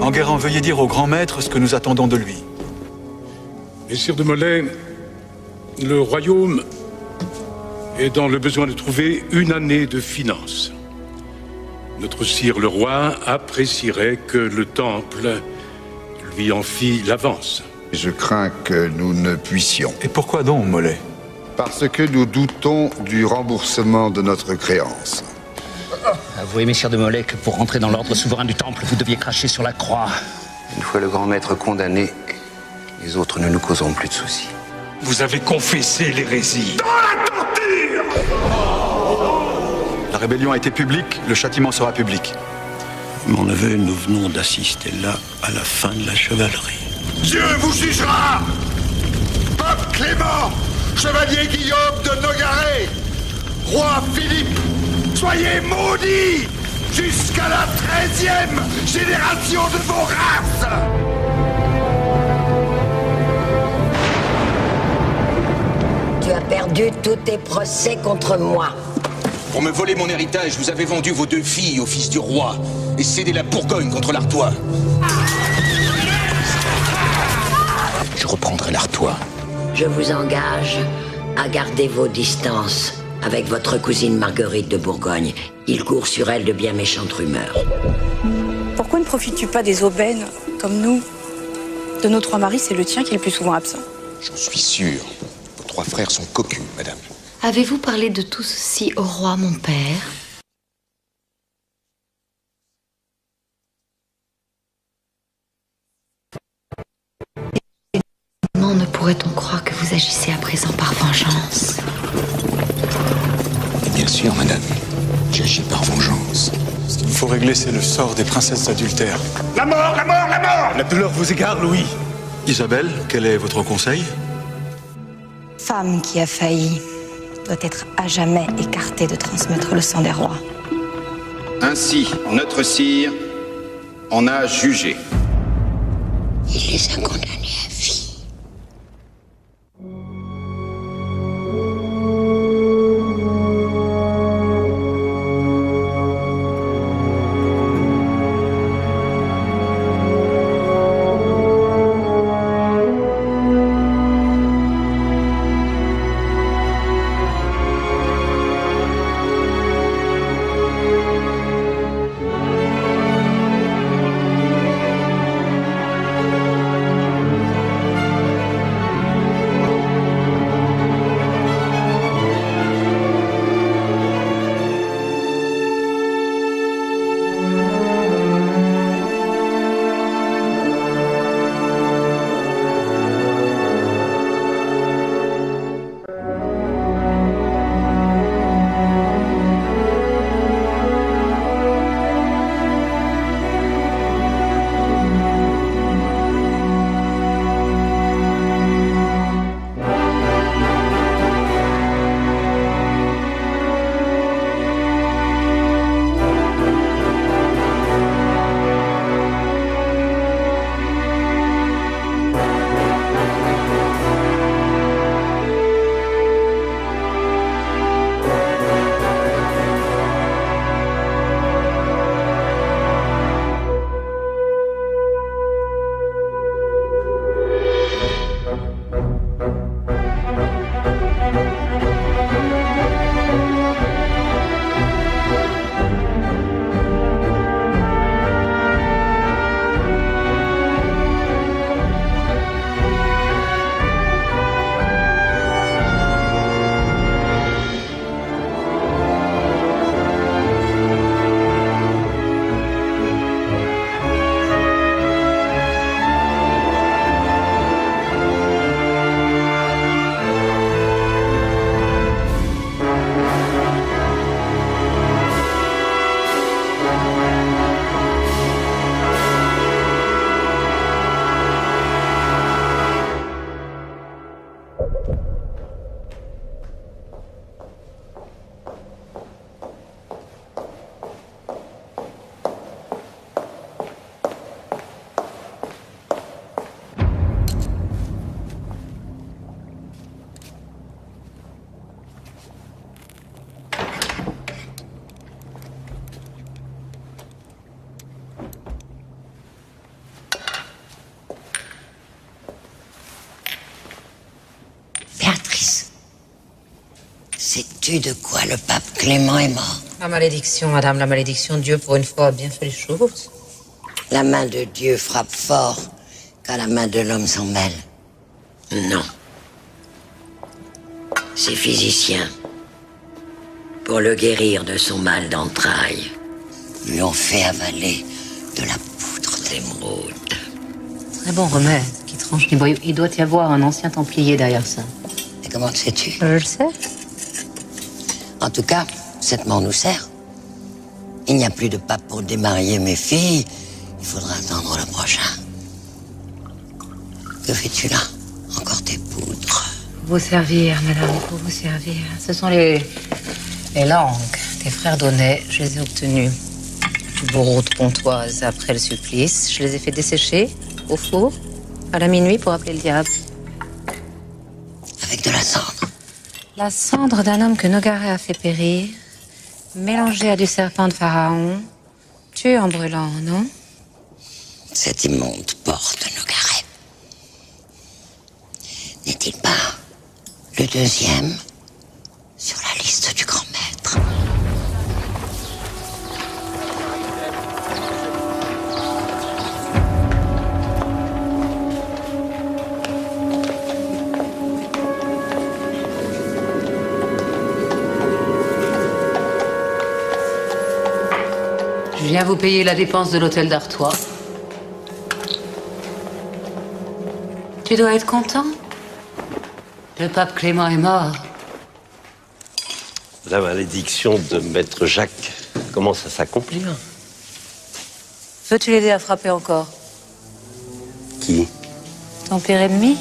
Enguerrand, veuillez dire au grand maître ce que nous attendons de lui. Messire de Molay, le royaume est dans le besoin de trouver une année de finances. Notre sire le roi apprécierait que le temple lui en fît l'avance. Je crains que nous ne puissions. Et pourquoi donc, Molay? Parce que nous doutons du remboursement de notre créance. Avouez, messire de Molay, que pour rentrer dans l'ordre souverain du temple, vous deviez cracher sur la croix. Une fois le grand maître condamné, les autres ne nous causeront plus de soucis. Vous avez confessé l'hérésie. Dans la torture! La rébellion a été publique, le châtiment sera public. Mon neveu, nous venons d'assister là à la fin de la chevalerie. Dieu vous jugera! Pape Clément, chevalier Guillaume de Nogaret, roi Philippe, soyez maudits jusqu'à la 13e génération de vos races! Tu as perdu tous tes procès contre moi. Pour me voler mon héritage, vous avez vendu vos 2 filles au fils du roi et cédé la Bourgogne contre l'Artois. Je reprendrai l'Artois. Je vous engage à garder vos distances avec votre cousine Marguerite de Bourgogne. Il court sur elle de bien méchantes rumeurs. Pourquoi ne profites-tu pas des aubaines, comme nous? De nos 3 maris, c'est le tien qui est le plus souvent absent. J'en suis sûr. Vos 3 frères sont cocus, madame. Avez-vous parlé de tout ceci au roi, mon père? Comment ne pourrait-on croire que vous agissez à présent par vengeance? Bien sûr, madame. J'agis par vengeance. Ce qu'il faut régler, c'est le sort des princesses adultères. La mort, la mort, la mort! La douleur vous égare, Louis. Isabelle, quel est votre conseil? Femme qui a failli doit être à jamais écartée de transmettre le sang des rois. Ainsi, notre sire en a jugé. Il les a condamnés à vie. Sais-tu de quoi le pape Clément est mort? La malédiction, madame, la malédiction. Dieu, pour une fois, a bien fait les choses. La main de Dieu frappe fort quand la main de l'homme s'en mêle. Non. Ces physiciens, pour le guérir de son mal d'entrailles, lui ont fait avaler de la poudre d'émeraude. Très bon remède qui tranche les boyaux. Il doit y avoir un ancien templier derrière ça. Et comment le sais-tu? Je le sais. En tout cas, cette mort nous sert. Il n'y a plus de pape pour démarier mes filles. Il faudra attendre le prochain. Que fais-tu là? Encore tes poudres? Vous servir, madame, pour vous servir. Ce sont les langues des frères Donnet. Je les ai obtenues du bourreau de Pontoise après le supplice. Je les ai fait dessécher au four à la minuit pour appeler le diable. Avec de la cendre? La cendre d'un homme que Nogaret a fait périr, mélangée à du serpent de Pharaon, tué en brûlant, non? Cette immonde porte de Nogaret. N'est-il pas le deuxième sur la liste du grand maître? Je viens vous payer la dépense de l'hôtel d'Artois. Tu dois être content. Le pape Clément est mort. La malédiction de Maître Jacques commence à s'accomplir. Veux-tu l'aider à frapper encore? Qui? Ton pire ennemi?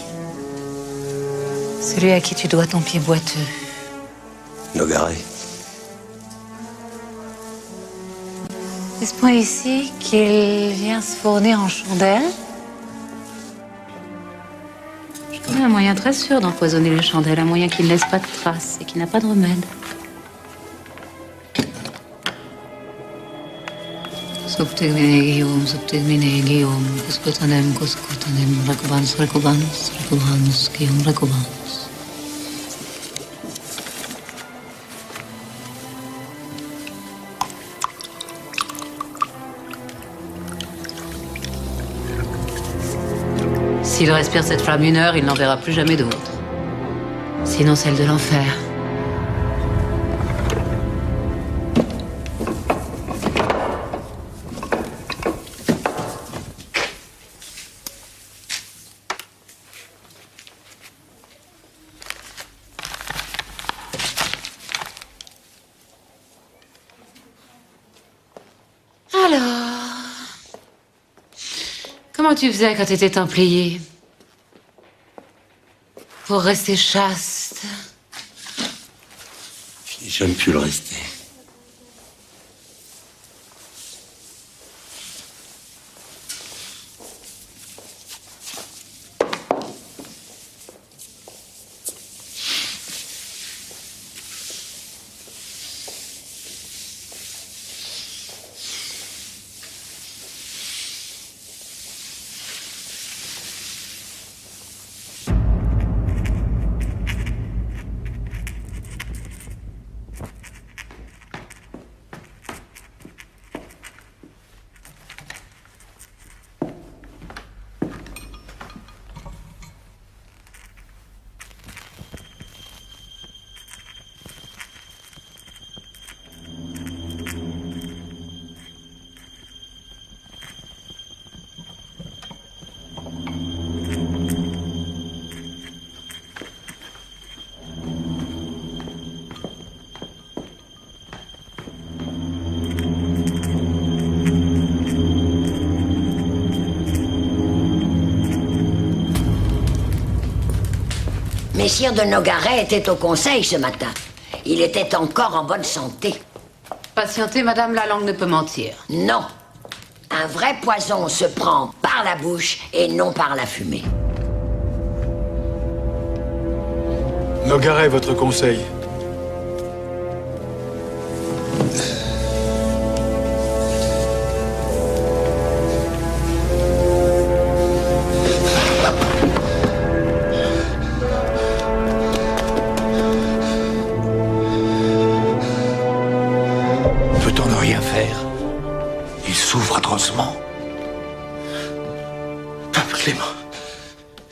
Celui à qui tu dois ton pied boiteux. Nogaret. Est-ce point ici qu'il vient se fournir en chandelle? Je connais un moyen très sûr d'empoisonner les chandelles, un moyen qui ne laisse pas de traces et qui n'a pas de remède. Subtegmine Guillaume, subtegmine Guillaume, Cuscotanem, Recobans, Guillaume, Recobans. S'il respire cette flamme 1 heure, il n'en verra plus jamais d'autre. Sinon celle de l'enfer. Alors, comment tu faisais quand t'étais templier? Pour rester chaste. Je n'ai jamais pu le rester. Messire de Nogaret était au conseil ce matin. Il était encore en bonne santé. Patientez, madame, la langue ne peut mentir. Non. Un vrai poison se prend par la bouche et non par la fumée. Nogaret, votre conseil. Peut-on ne rien faire? Il souffre atrocement. Pape Clément,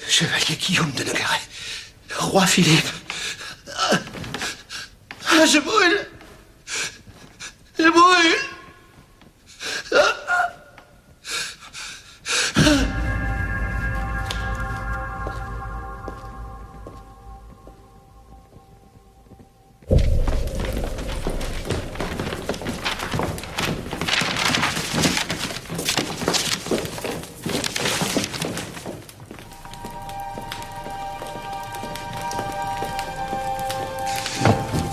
chevalier Guillaume de Nogaret, roi Philippe. Ah, je brûle. Je brûle.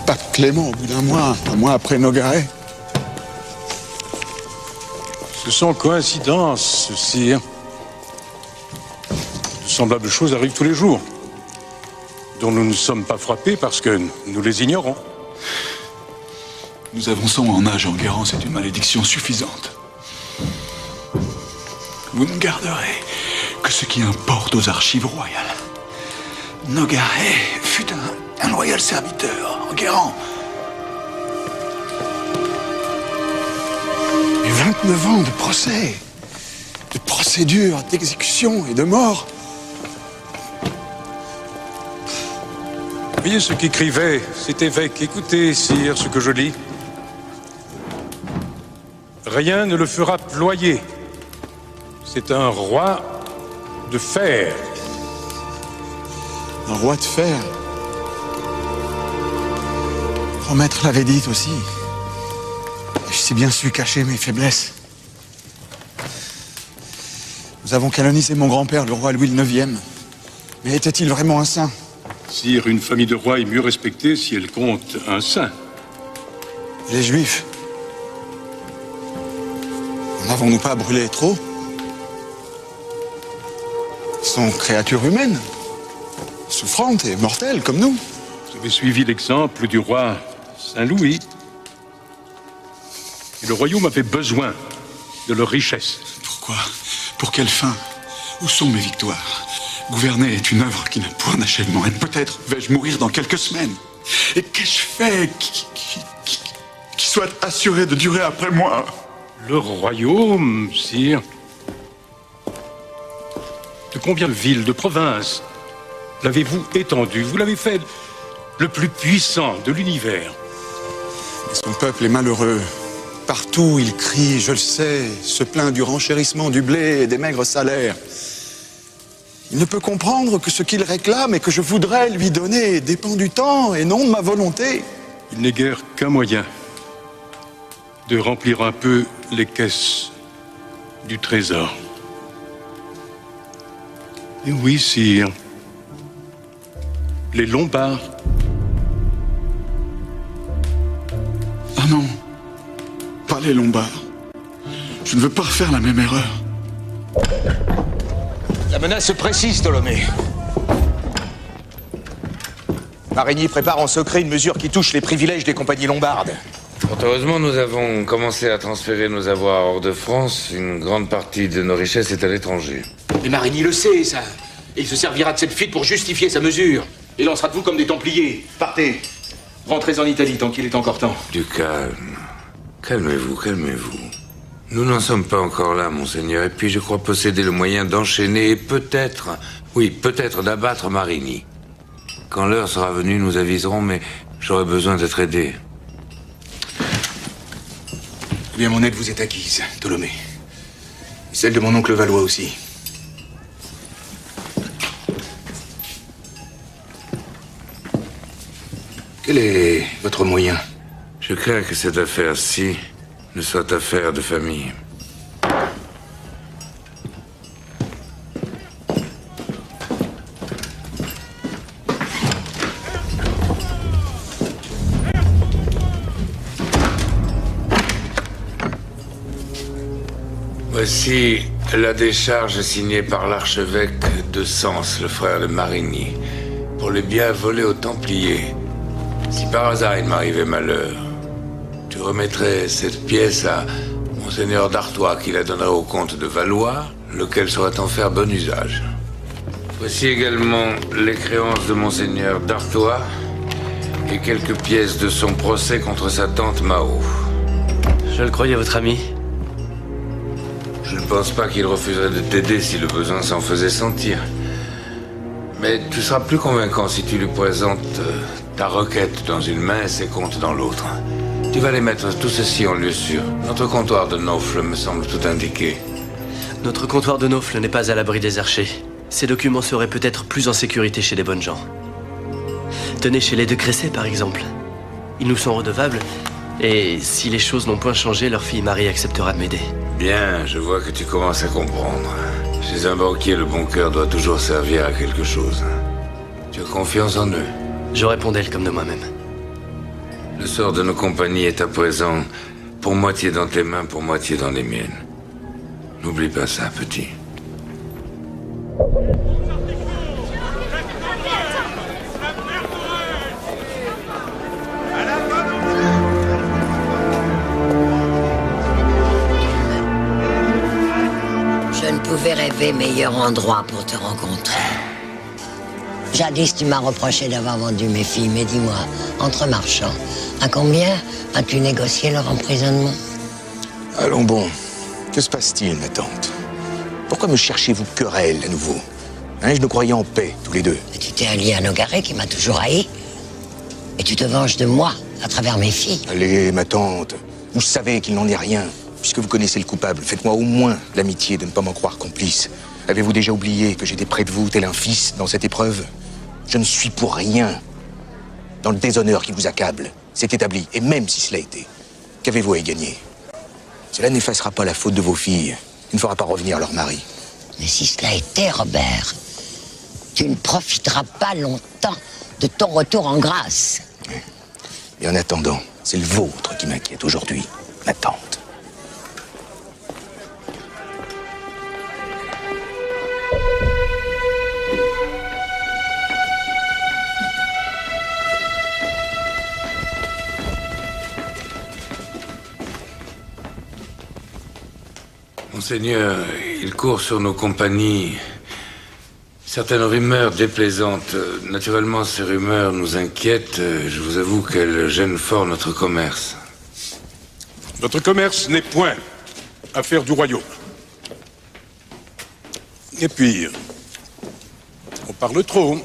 Pape Clément, au bout d'un mois, un mois après Nogaret. Ce sont coïncidences, sire. De semblables choses arrivent tous les jours, dont nous ne sommes pas frappés parce que nous les ignorons. Nous avançons en âge, Enguerrand, c'est une malédiction suffisante. Vous ne garderez que ce qui importe aux archives royales. Nogaret fut un loyal serviteur, Enguerrand. Et 29 ans de procès, de procédures, d'exécution et de mort. Voyez ce qu'écrivait cet évêque. Écoutez, sire, ce que je lis. Rien ne le fera ployer. C'est un roi de fer. Un roi de fer. Mon maître l'avait dit aussi. Je sais bien su cacher mes faiblesses. Nous avons canonisé mon grand-père, le roi Louis le IX. Mais était-il vraiment un saint? Sire, une famille de rois est mieux respectée si elle compte un saint. Les Juifs? N'avons-nous pas brûlé trop? Ils sont créatures humaines, souffrantes et mortelles comme nous. Vous avez suivi l'exemple du roi Saint-Louis. Et le royaume avait besoin de leur richesse. Pourquoi? Pour quelle fin? Où sont mes victoires? Gouverner est une œuvre qui n'a point d'achèvement. Et peut-être vais-je mourir dans quelques semaines. Et qu'ai-je fait qui soit assuré de durer après moi? Le royaume, sire. De combien de villes, de provinces l'avez-vous étendu? Vous l'avez fait le plus puissant de l'univers. Et son peuple est malheureux. Partout, il crie, je le sais, se plaint du renchérissement du blé et des maigres salaires. Il ne peut comprendre que ce qu'il réclame et que je voudrais lui donner dépend du temps et non de ma volonté. Il n'est guère qu'un moyen de remplir un peu les caisses du trésor. Et oui, sire, les Lombards. Ah non, pas les Lombards. Je ne veux pas refaire la même erreur. La menace se précise, Tholomée. Marigny prépare en secret une mesure qui touche les privilèges des compagnies lombardes. Fort heureusement, nous avons commencé à transférer nos avoirs hors de France. Une grande partie de nos richesses est à l'étranger. Mais Marigny le sait, ça. Et il se servira de cette fuite pour justifier sa mesure. Et lancera de vous comme des Templiers. Partez. Rentrez en Italie tant qu'il est encore temps. Du calme. Calmez-vous, calmez-vous. Nous n'en sommes pas encore là, monseigneur. Et puis je crois posséder le moyen d'enchaîner et peut-être, oui, peut-être d'abattre Marigny. Quand l'heure sera venue, nous aviserons, mais j'aurai besoin d'être aidé. Eh bien, mon aide vous est acquise, Tholomée. Et celle de mon oncle Valois aussi. Quel est votre moyen? Je crains que cette affaire-ci ne soit affaire de famille. Voici la décharge signée par l'archevêque de Sens, le frère de Marigny, pour les biens volés aux Templiers. Si par hasard il m'arrivait malheur, tu remettrais cette pièce à Monseigneur d'Artois qui la donnerait au comte de Valois, lequel saurait en faire bon usage. Voici également les créances de Monseigneur d'Artois et quelques pièces de son procès contre sa tante Mao. Je le croyais, votre ami. Je ne pense pas qu'il refuserait de t'aider si le besoin s'en faisait sentir. Mais tu seras plus convaincant si tu lui présentes ta requête dans une main et ses comptes dans l'autre. Tu vas les mettre tout ceci en lieu sûr. Notre comptoir de Naufle me semble tout indiqué. Notre comptoir de Naufle n'est pas à l'abri des archers. Ces documents seraient peut-être plus en sécurité chez les bonnes gens. Tenez chez les De Cresset, par exemple. Ils nous sont redevables, et si les choses n'ont point changé, leur fille Marie acceptera de m'aider. Bien, je vois que tu commences à comprendre. Chez un banquier, le bon cœur doit toujours servir à quelque chose. Tu as confiance en eux? Je réponds d'elle comme de moi-même. Le sort de nos compagnies est à présent pour moitié dans tes mains, pour moitié dans les miennes. N'oublie pas ça, petit. Je ne pouvais rêver meilleur endroit pour te rencontrer. Jadis, tu m'as reproché d'avoir vendu mes filles, mais dis-moi, entre marchands, à combien as-tu négocié leur emprisonnement? Allons bon, que se passe-t-il, ma tante? Pourquoi me cherchez-vous querelle à nouveau? Hein, je nous croyais en paix, tous les deux. Et tu t'es allié à Nogaret, qui m'a toujours haï. Et tu te venges de moi, à travers mes filles. Allez, ma tante, vous savez qu'il n'en est rien. Puisque vous connaissez le coupable, faites-moi au moins l'amitié de ne pas m'en croire complice. Avez-vous déjà oublié que j'étais près de vous, tel un fils, dans cette épreuve? Je ne suis pour rien dans le déshonneur qui vous accable. C'est établi, et même si cela était, qu'avez-vous à y gagner? Cela n'effacera pas la faute de vos filles, il ne fera pas revenir leur mari. Mais si cela était, Robert, tu ne profiteras pas longtemps de ton retour en grâce. Et en attendant, c'est le vôtre qui m'inquiète aujourd'hui, ma tante. Monseigneur, il court sur nos compagnies certaines rumeurs déplaisantes. Naturellement, ces rumeurs nous inquiètent. Je vous avoue qu'elles gênent fort notre commerce. Notre commerce n'est point affaire du royaume. Et puis, on parle trop.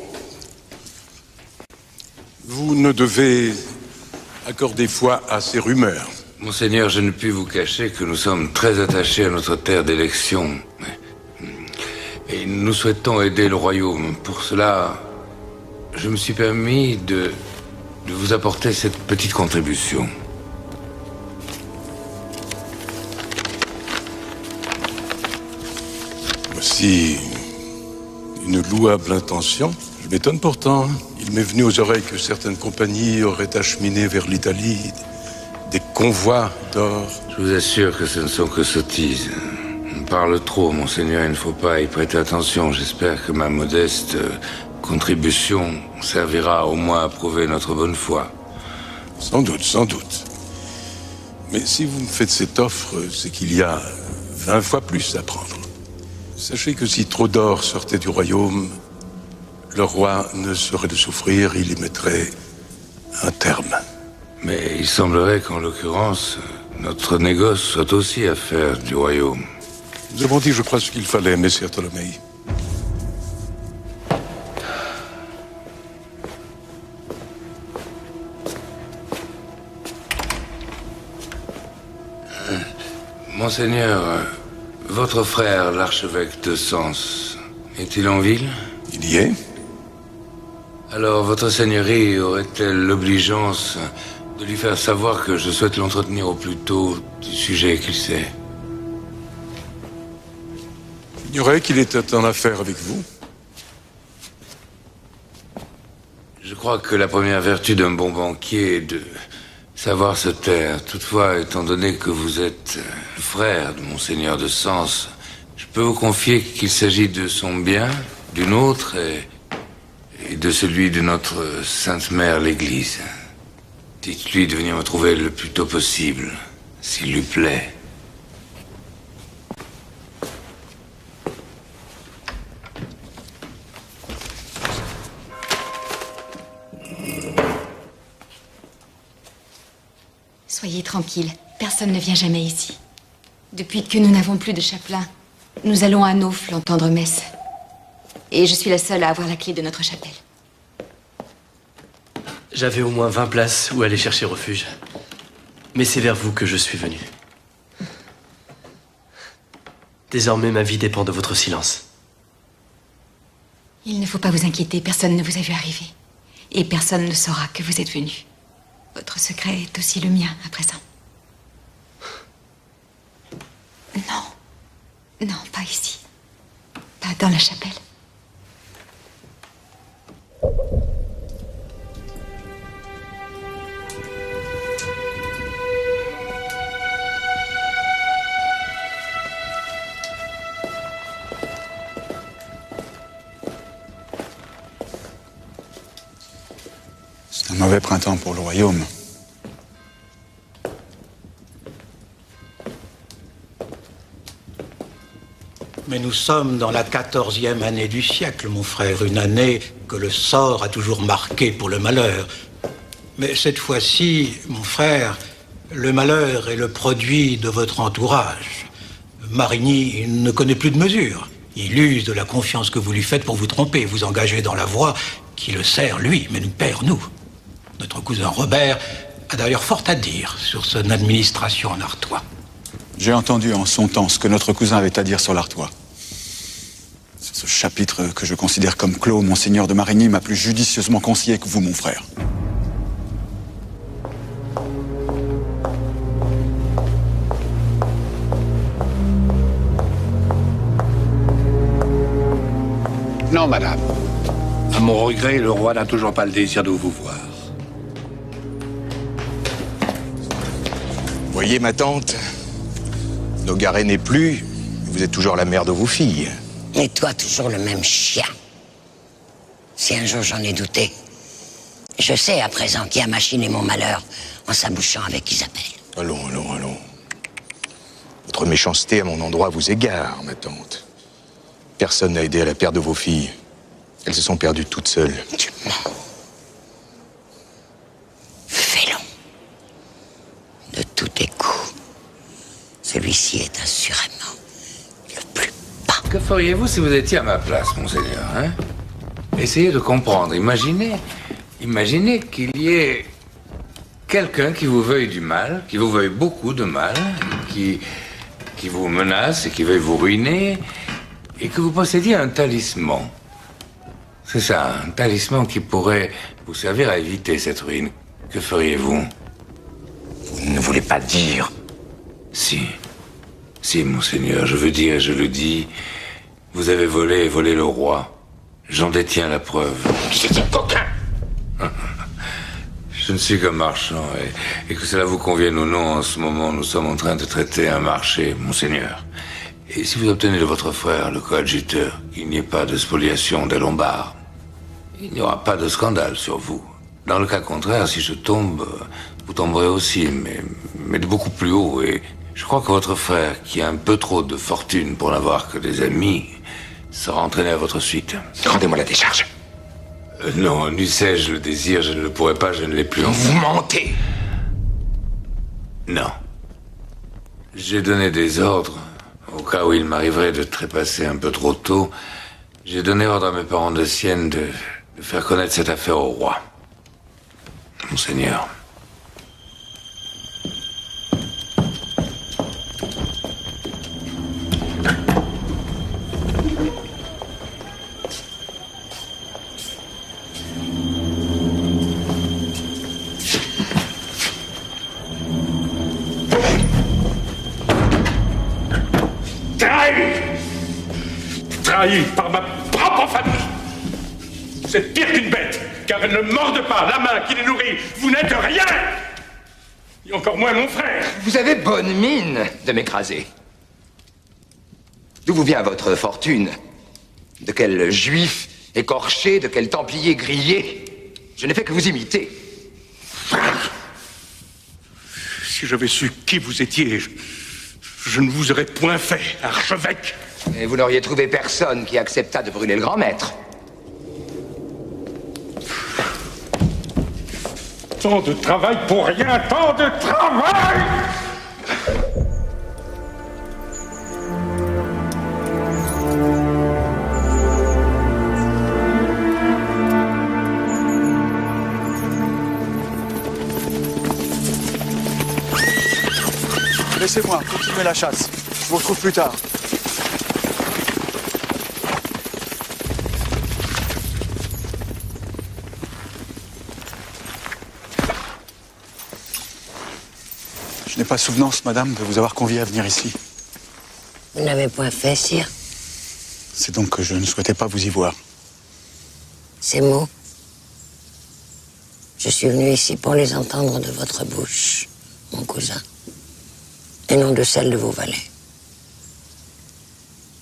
Vous ne devez accorder foi à ces rumeurs. Monseigneur, je ne puis vous cacher que nous sommes très attachés à notre terre d'élection. Et nous souhaitons aider le royaume. Pour cela, je me suis permis de vous apporter cette petite contribution. Voici une louable intention. Je m'étonne pourtant. Il m'est venu aux oreilles que certaines compagnies auraient acheminé vers l'Italie des convois d'or. Je vous assure que ce ne sont que sottises. On parle trop, monseigneur, il ne faut pas y prêter attention. J'espère que ma modeste contribution servira au moins à prouver notre bonne foi. Sans doute, sans doute. Mais si vous me faites cette offre, c'est qu'il y a 20 fois plus à prendre. Sachez que si trop d'or sortait du royaume, le roi ne saurait de souffrir, il y mettrait un terme. Mais il semblerait qu'en l'occurrence, notre négoce soit aussi affaire du royaume. Nous avons dit, je crois, ce qu'il fallait, messire Ptolomée. Monseigneur, votre frère, l'archevêque de Sens, est-il en ville? Il y est. Alors, votre seigneurie aurait-elle l'obligeance de lui faire savoir que je souhaite l'entretenir au plus tôt du sujet qu'il sait? J'ignorais qu'il était en affaire avec vous. Je crois que la première vertu d'un bon banquier est de savoir se taire. Toutefois, étant donné que vous êtes le frère de Monseigneur de Sens, je peux vous confier qu'il s'agit de son bien, du nôtre et de celui de notre Sainte Mère l'Église. Dites-lui de venir me trouver le plus tôt possible, s'il lui plaît. Soyez tranquille, personne personne ne vient jamais ici. Depuis que nous n'avons plus de chapelain, nous allons à Naufle entendre messe. Et je suis la seule à avoir la clé de notre chapelle. J'avais au moins 20 places où aller chercher refuge. Mais c'est vers vous que je suis venu. Désormais, ma vie dépend de votre silence. Il ne faut pas vous inquiéter, personne ne vous a vu arriver. Et personne ne saura que vous êtes venu. Votre secret est aussi le mien à présent. Non. Non, pas ici. Pas dans la chapelle. C'est un mauvais printemps pour le royaume. Mais nous sommes dans la 14e année du siècle, mon frère, une année que le sort a toujours marquée pour le malheur. Mais cette fois-ci, mon frère, le malheur est le produit de votre entourage. Marigny ne connaît plus de mesure. Il use de la confiance que vous lui faites pour vous tromper, vous engager dans la voie qui le sert, lui, mais nous perd, nous. Notre cousin Robert a d'ailleurs fort à dire sur son administration en Artois. J'ai entendu en son temps ce que notre cousin avait à dire sur l'Artois. Ce chapitre que je considère comme clos, Monseigneur de Marigny m'a plus judicieusement conseillé que vous, mon frère. Non, madame. À mon regret, le roi n'a toujours pas le désir de vous voir. Voyez, ma tante, Nogaret n'est plus, vous êtes toujours la mère de vos filles. Et toi, toujours le même chien. Si un jour j'en ai douté, je sais à présent qui a machiné mon malheur en s'abouchant avec Isabelle. Allons. Votre méchanceté à mon endroit vous égare, ma tante. Personne n'a aidé à la perte de vos filles. Elles se sont perdues toutes seules. Tu mens. Félon. De tous tes coups, celui-ci est assurément le plus bas. Que feriez-vous si vous étiez à ma place, monseigneur, hein? Essayez de comprendre. Imaginez qu'il y ait quelqu'un qui vous veuille du mal, qui vous veuille beaucoup de mal, qui vous menace et qui veuille vous ruiner, et que vous possédiez un talisman. C'est ça, un talisman qui pourrait vous servir à éviter cette ruine. Que feriez-vous? Vous ne voulez pas dire? Si, monseigneur, je veux dire et je le dis, vous avez volé et volé le roi. J'en détiens la preuve. C'est un coquin! Je ne suis qu'un marchand, et que cela vous convienne ou non, en ce moment, nous sommes en train de traiter un marché, monseigneur. Et si vous obtenez de votre frère, le coadjuteur, qu'il n'y ait pas de spoliation des Lombards, il n'y aura pas de scandale sur vous. Dans le cas contraire, si je tombe, vous tomberez aussi, mais de beaucoup plus haut. Et je crois que votre frère, qui a un peu trop de fortune pour n'avoir que des amis, sera entraîné à votre suite. Rendez-moi la décharge. Non, n'eussé-je le désir, je ne le pourrais pas, je ne l'ai plus. Vous mentez! Non. J'ai donné des ordres, au cas où il m'arriverait de trépasser un peu trop tôt. J'ai donné ordre à mes parents de Sienne de faire connaître cette affaire au roi. Monseigneur. Trahi par ma propre famille. Vous êtes pire qu'une bête, car elle ne morde pas la main qui les nourrit. Vous n'êtes rien. Et encore moins mon frère. Vous avez bonne mine de m'écraser. D'où vous vient votre fortune? De quel juif écorché, de quel templier grillé? Je n'ai fait que vous imiter. Si j'avais su qui vous étiez, je ne vous aurais point fait, archevêque. Et vous n'auriez trouvé personne qui acceptât de brûler le grand maître. Tant de travail pour rien, tant de travail! laissez-moi, continuez la chasse. Je vous retrouve plus tard. Je n'ai pas souvenance, madame, de vous avoir convié à venir ici. Vous n'avez point fait, sire. C'est donc que je ne souhaitais pas vous y voir. Ces mots, je suis venu ici pour les entendre de votre bouche, mon cousin, et non de celle de vos valets.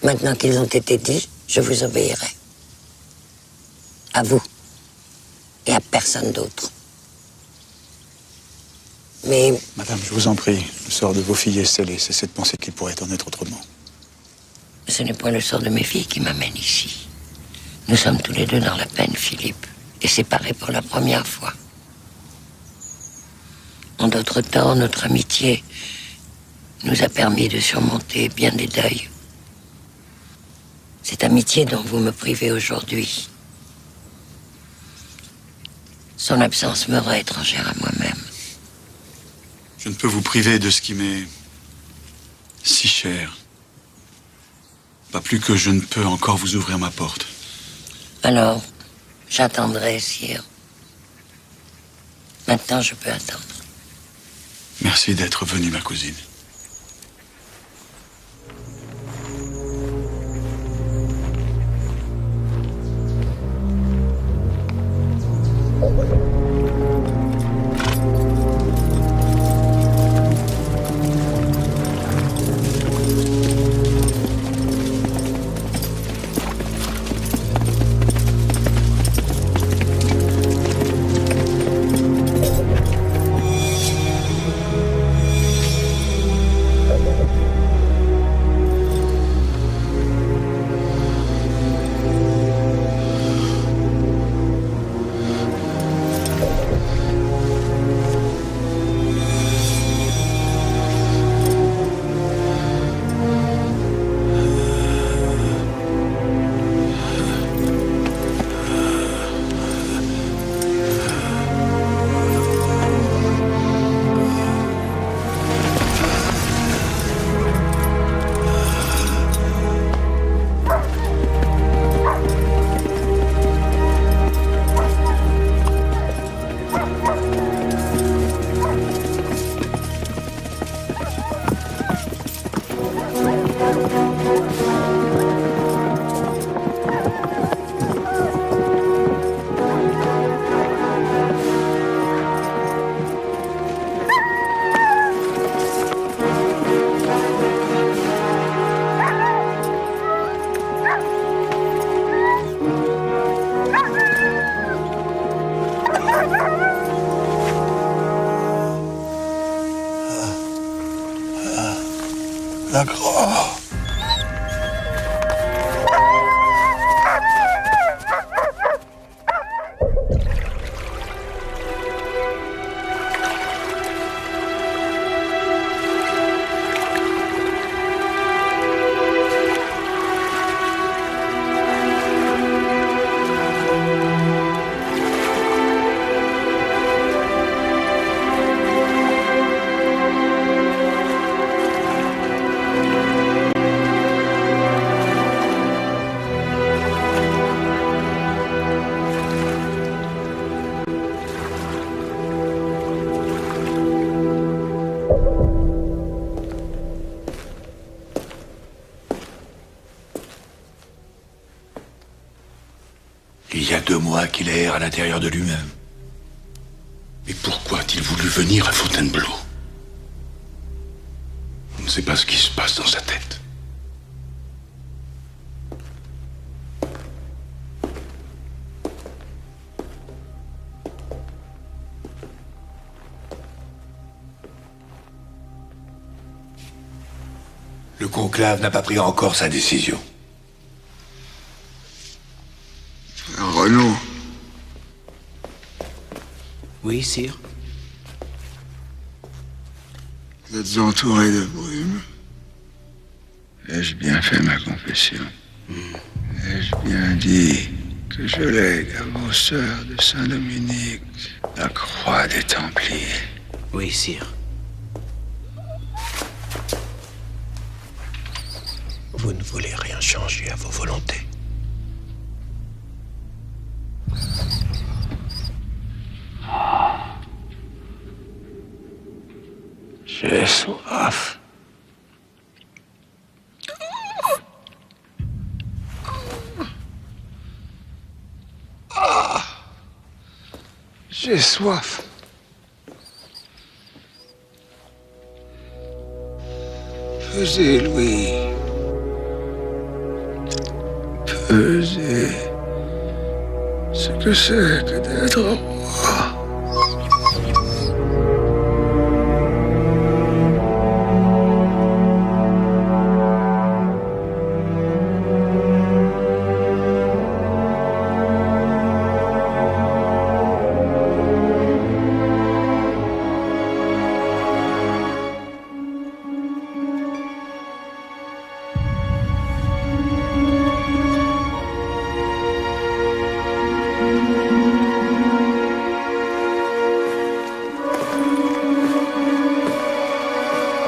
Maintenant qu'ils ont été dits, je vous obéirai. À vous et à personne d'autre. Mais... Madame, je vous en prie, le sort de vos filles est scellé. Cessez de penser qu'il pourrait en être autrement. Ce n'est point le sort de mes filles qui m'amène ici. Nous sommes tous les deux dans la peine, Philippe, et séparés pour la première fois. En d'autres temps, notre amitié nous a permis de surmonter bien des deuils. Cette amitié dont vous me privez aujourd'hui, son absence me rend étrangère à moi-même. Je ne peux vous priver de ce qui m'est si cher. Pas plus que je ne peux encore vous ouvrir ma porte. Alors, j'attendrai, sire. Maintenant, je peux attendre. Merci d'être venue, ma cousine. La grand. Il y a 2 mois qu'il erre à l'intérieur de lui-même. Mais pourquoi a-t-il voulu venir à Fontainebleau? On ne sait pas ce qui se passe dans sa tête. Le conclave n'a pas pris encore sa décision. Renaud. Oui, sire. Vous êtes entouré de brume. Ai-je bien fait ma confession? Ai-je bien dit que je lègue à vos sœurs de Saint-Dominique la croix des Templiers? Oui, sire. vous ne voulez rien changer à vos volontés. J'ai soif. J'ai soif. Pesez, Louis. Pesez. Ce que c'est que d'être roi.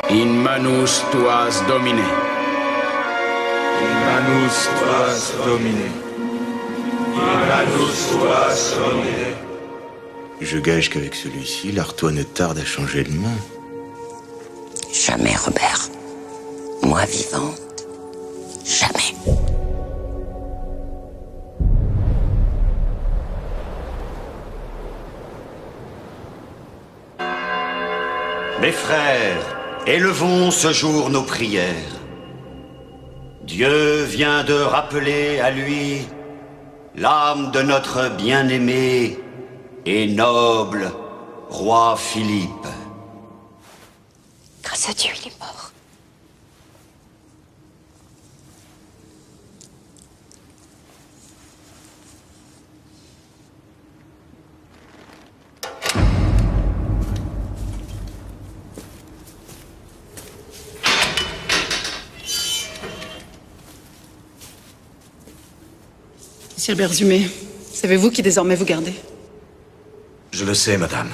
In manus tuas domine. In manus tuas domine. In manus tuas domine. Je gage qu'avec celui-ci, l'Artois ne tarde à changer de main. Jamais, Robert. Moi vivante, jamais. Mes frères, élevons ce jour nos prières. Dieu vient de rappeler à lui l'âme de notre bien-aimé et noble roi Philippe. Grâce à Dieu, il est mort. Monsieur Berzumé, savez-vous qui désormais vous gardez? Je le sais, madame.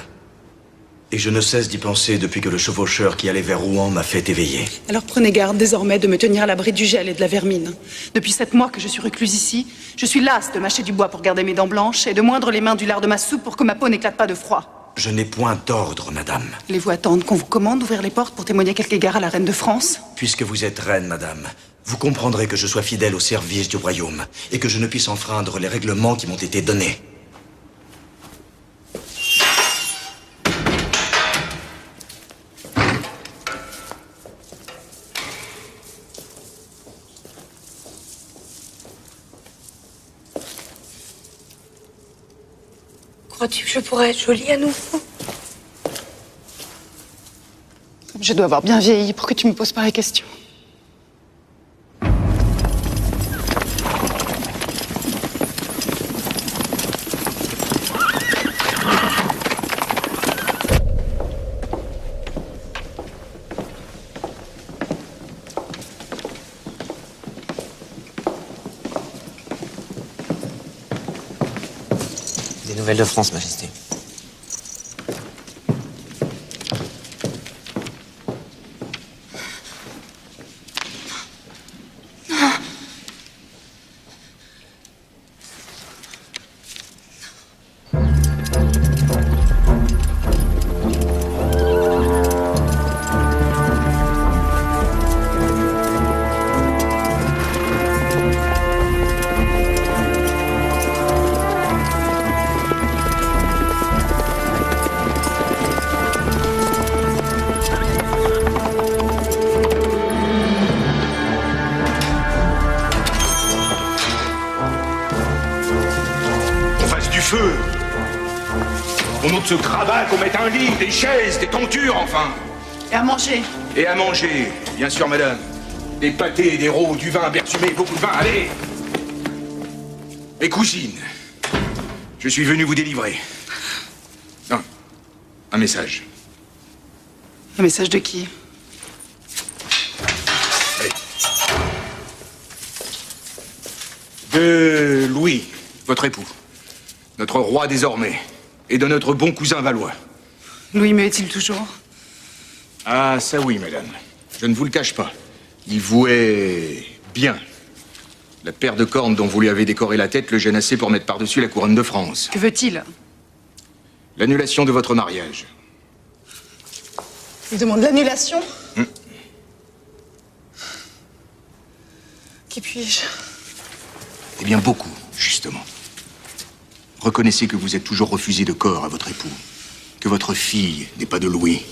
Et je ne cesse d'y penser depuis que le chevaucheur qui allait vers Rouen m'a fait éveiller. Alors prenez garde désormais de me tenir à l'abri du gel et de la vermine. Depuis 7 mois que je suis recluse ici, je suis lasse de mâcher du bois pour garder mes dents blanches et de moindre les mains du lard de ma soupe pour que ma peau n'éclate pas de froid. Je n'ai point d'ordre, madame. Allez-vous attendre qu'on vous commande d'ouvrir les portes pour témoigner quelque égard à la reine de France? Puisque vous êtes reine, madame, vous comprendrez que je sois fidèle au service du royaume et que je ne puisse enfreindre les règlements qui m'ont été donnés. Crois-tu que je pourrais être jolie à nouveau? Je dois avoir bien vieilli pour que tu me poses pareille question. Des nouvelles de France, Majesté. Qu'on ôte ce grabat, qu'on mette un lit, des chaises, des tentures, enfin. Et à manger. Et à manger, bien sûr, madame. Des pâtés, des rôts, du vin, Berzumé, beaucoup de vin, allez. Mes cousines, je suis venu vous délivrer. Non, un message. Un message de qui? Allez. De Louis, votre époux. Notre roi désormais. Et de notre bon cousin Valois. Louis me est-il toujours? Ah, ça oui, madame. Je ne vous le cache pas. Il vous est Bien. La paire de cornes dont vous lui avez décoré la tête le gêne assez pour mettre par-dessus la couronne de France. Que veut-il? L'annulation de votre mariage. Il demande l'annulation? Qui puis-je? Eh bien, beaucoup, justement. Reconnaissez que vous êtes toujours refusé de corps à votre époux. Que votre fille n'est pas de Louis.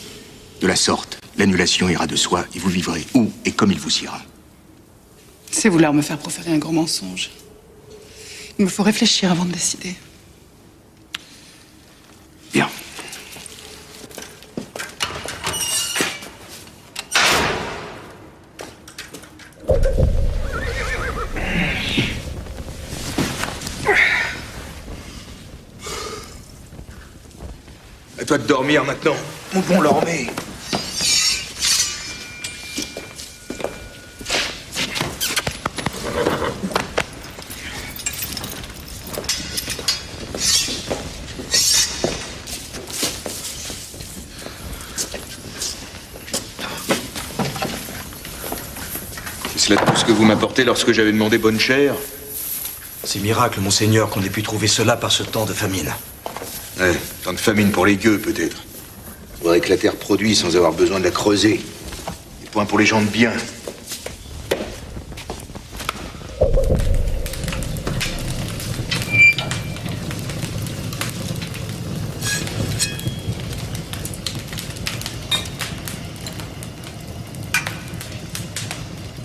De la sorte, l'annulation ira de soi et vous vivrez où et comme il vous ira. C'est vouloir me faire proférer un gros mensonge. Il me faut réfléchir avant de décider. Bien. À toi de dormir maintenant, mon bon Lormé. C'est là tout ce que vous m'apportez lorsque j'avais demandé bonne chère? C'est miracle, monseigneur, qu'on ait pu trouver cela par ce temps de famine. Ouais, tant de famine pour les gueux, peut-être. Faudrait que la terre produise sans avoir besoin de la creuser. Des points pour les gens de bien.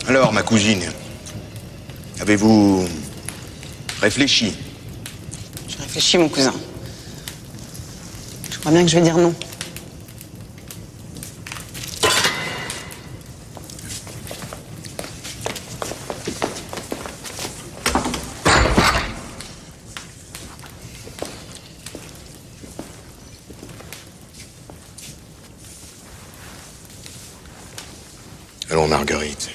Alors, ma cousine, avez-vous réfléchi? Je réfléchis, mon cousin. Je crois bien que je vais dire non. Allons, Marguerite.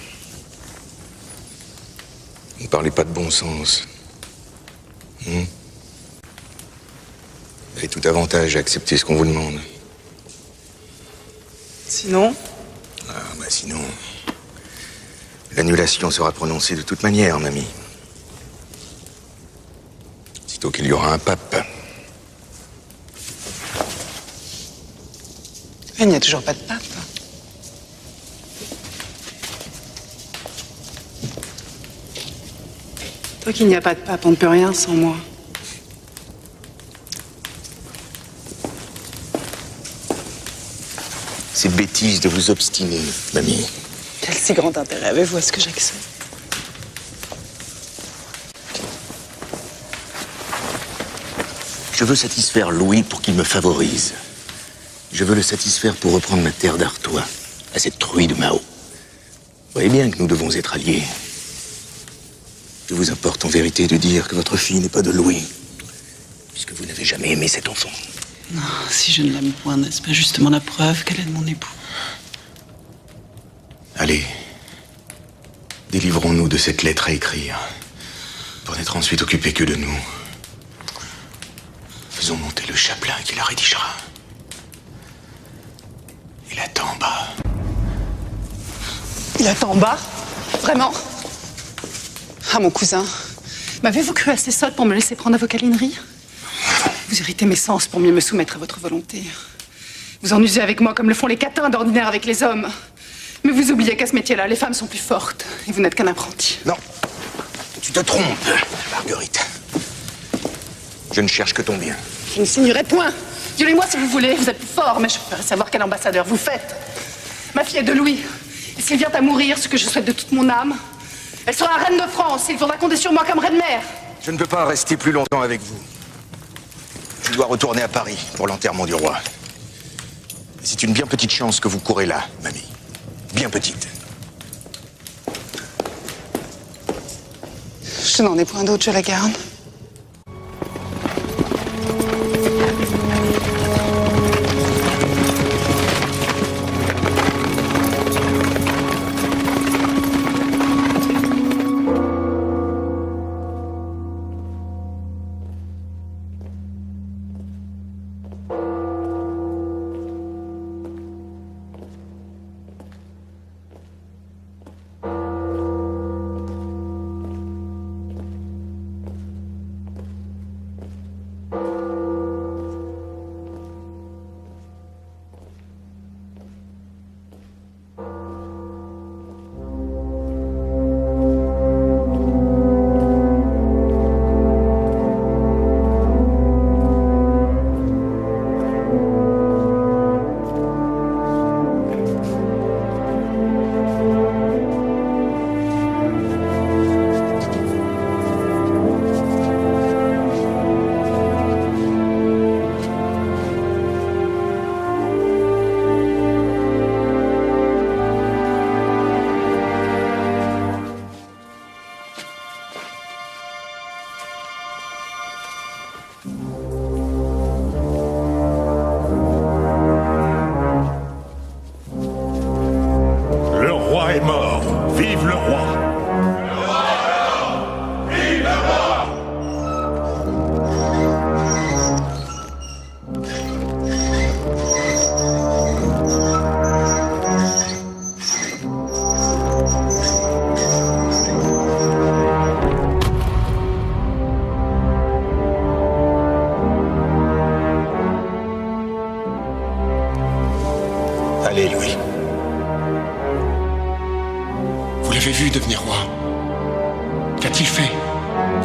Ne parlez pas de bon sens. Vous avez tout avantage à accepter ce qu'on vous demande. Sinon? Ah, bah sinon... L'annulation sera prononcée de toute manière, mamie. Sitôt qu'il y aura un pape. Il n'y a toujours pas de pape. Toi qu'il n'y a pas de pape, on ne peut rien sans moi. C'est bêtise de vous obstiner, mamie. Quel si grand intérêt avez-vous à ce que j'accepte? Je veux satisfaire Louis pour qu'il me favorise. Je veux le satisfaire pour reprendre ma terre d'Artois, à cette truie de Mao. Vous voyez bien que nous devons être alliés. Que vous importe en vérité de dire que votre fille n'est pas de Louis, puisque vous n'avez jamais aimé cet enfant? Non, si je ne l'aime point, n'est-ce pas justement la preuve qu'elle est de mon époux? Allez, délivrons-nous de cette lettre à écrire, pour n'être ensuite occupés que de nous. Faisons monter le chapelain qui la rédigera. Il attend en bas. Il attend en bas? Vraiment? Ah, mon cousin, m'avez-vous cru assez sotte pour me laisser prendre à vos câlineries? Vous irritez mes sens pour mieux me soumettre à votre volonté. Vous en usez avec moi comme le font les catins d'ordinaire avec les hommes. Mais vous oubliez qu'à ce métier-là, les femmes sont plus fortes. Et vous n'êtes qu'un apprenti. Non, tu te trompes, Marguerite. Je ne cherche que ton bien. Je ne signerai point. Violez-moi si vous voulez, vous êtes plus fort, mais je préfère savoir quel ambassadeur vous faites. Ma fille est de Louis. Et s'il vient à mourir, ce que je souhaite de toute mon âme, elle sera reine de France et il faudra compter sur moi comme reine-mère. Je ne peux pas rester plus longtemps avec vous. Je dois retourner à Paris pour l'enterrement du roi. C'est une bien petite chance que vous courez là, mamie. Bien petite. Je n'en ai point d'autre, je la garde. roi est mort. Vive le roi! Le roi est mort! Vive le roi! Allez, Louis. Vous l'avez vu devenir roi. Qu'a-t-il fait?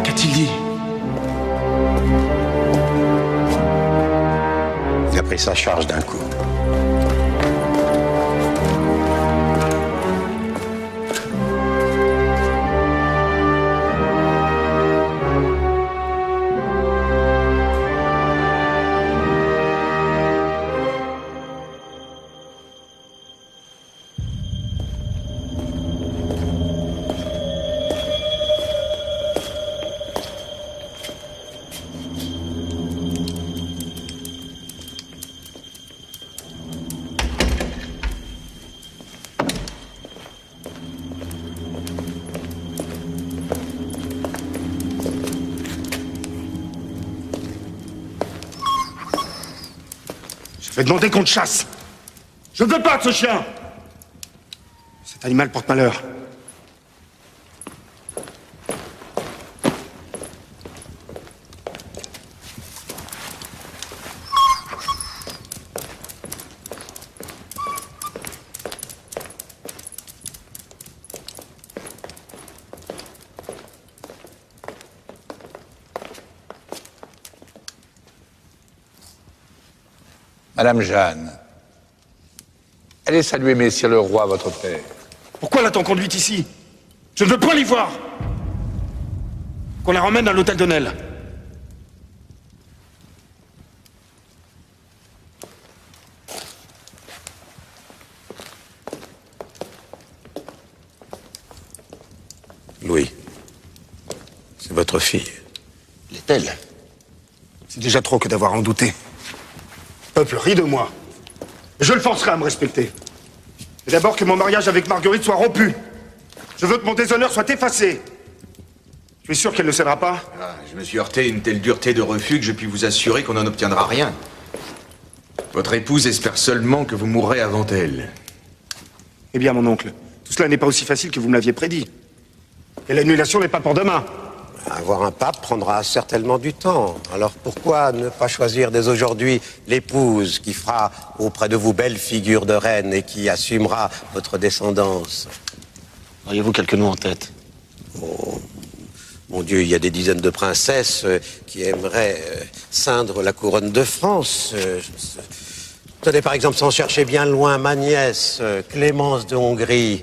Qu'a-t-il dit? Il a pris sa charge d'un coup. Je vais demander qu'on te chasse. Je ne veux pas de ce chien. Cet animal porte malheur. Madame Jeanne, allez saluer Messire le roi, votre père. Pourquoi l'a-t-on conduite ici? Je ne veux point l'y voir. Qu'on la ramène à l'hôtel de Nesle. Louis, c'est votre fille. L'est-elle? C'est déjà trop que d'avoir en douté. Le peuple rit de moi. Et je le forcerai à me respecter. Et d'abord que mon mariage avec Marguerite soit rompu. Je veux que mon déshonneur soit effacé. Tu es sûr qu'elle ne cédera pas? Je me suis heurté à une telle dureté de refus que je puis vous assurer qu'on n'en obtiendra rien. Votre épouse espère seulement que vous mourrez avant elle. Eh bien, mon oncle, tout cela n'est pas aussi facile que vous me l'aviez prédit. Et l'annulation n'est pas pour demain. Avoir un pape prendra certainement du temps. Alors pourquoi ne pas choisir dès aujourd'hui l'épouse qui fera auprès de vous belle figure de reine et qui assumera votre descendance? Auriez-vous quelques noms en tête? Oh, mon Dieu, il y a des dizaines de princesses qui aimeraient ceindre la couronne de France. Tenez par exemple, sans chercher bien loin, ma nièce, Clémence de Hongrie.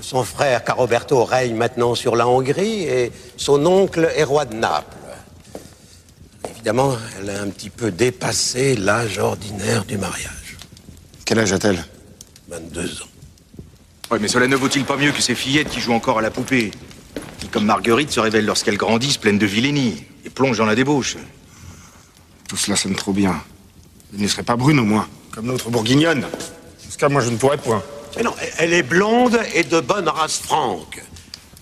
Son frère, Caroberto, règne maintenant sur la Hongrie et son oncle est roi de Naples. Évidemment, elle a un petit peu dépassé l'âge ordinaire du mariage. Quel âge a-t-elle? 22 ans. Oui, mais cela ne vaut-il pas mieux que ces fillettes qui jouent encore à la poupée, qui, comme Marguerite, se révèlent lorsqu'elles grandissent pleines de vilainie et plongent dans la débauche? Tout cela sonne trop bien. Elle ne serait pas brune, au moins, comme notre bourguignonne. En ce cas, moi, je ne pourrais point. Mais non, elle est blonde et de bonne race franque.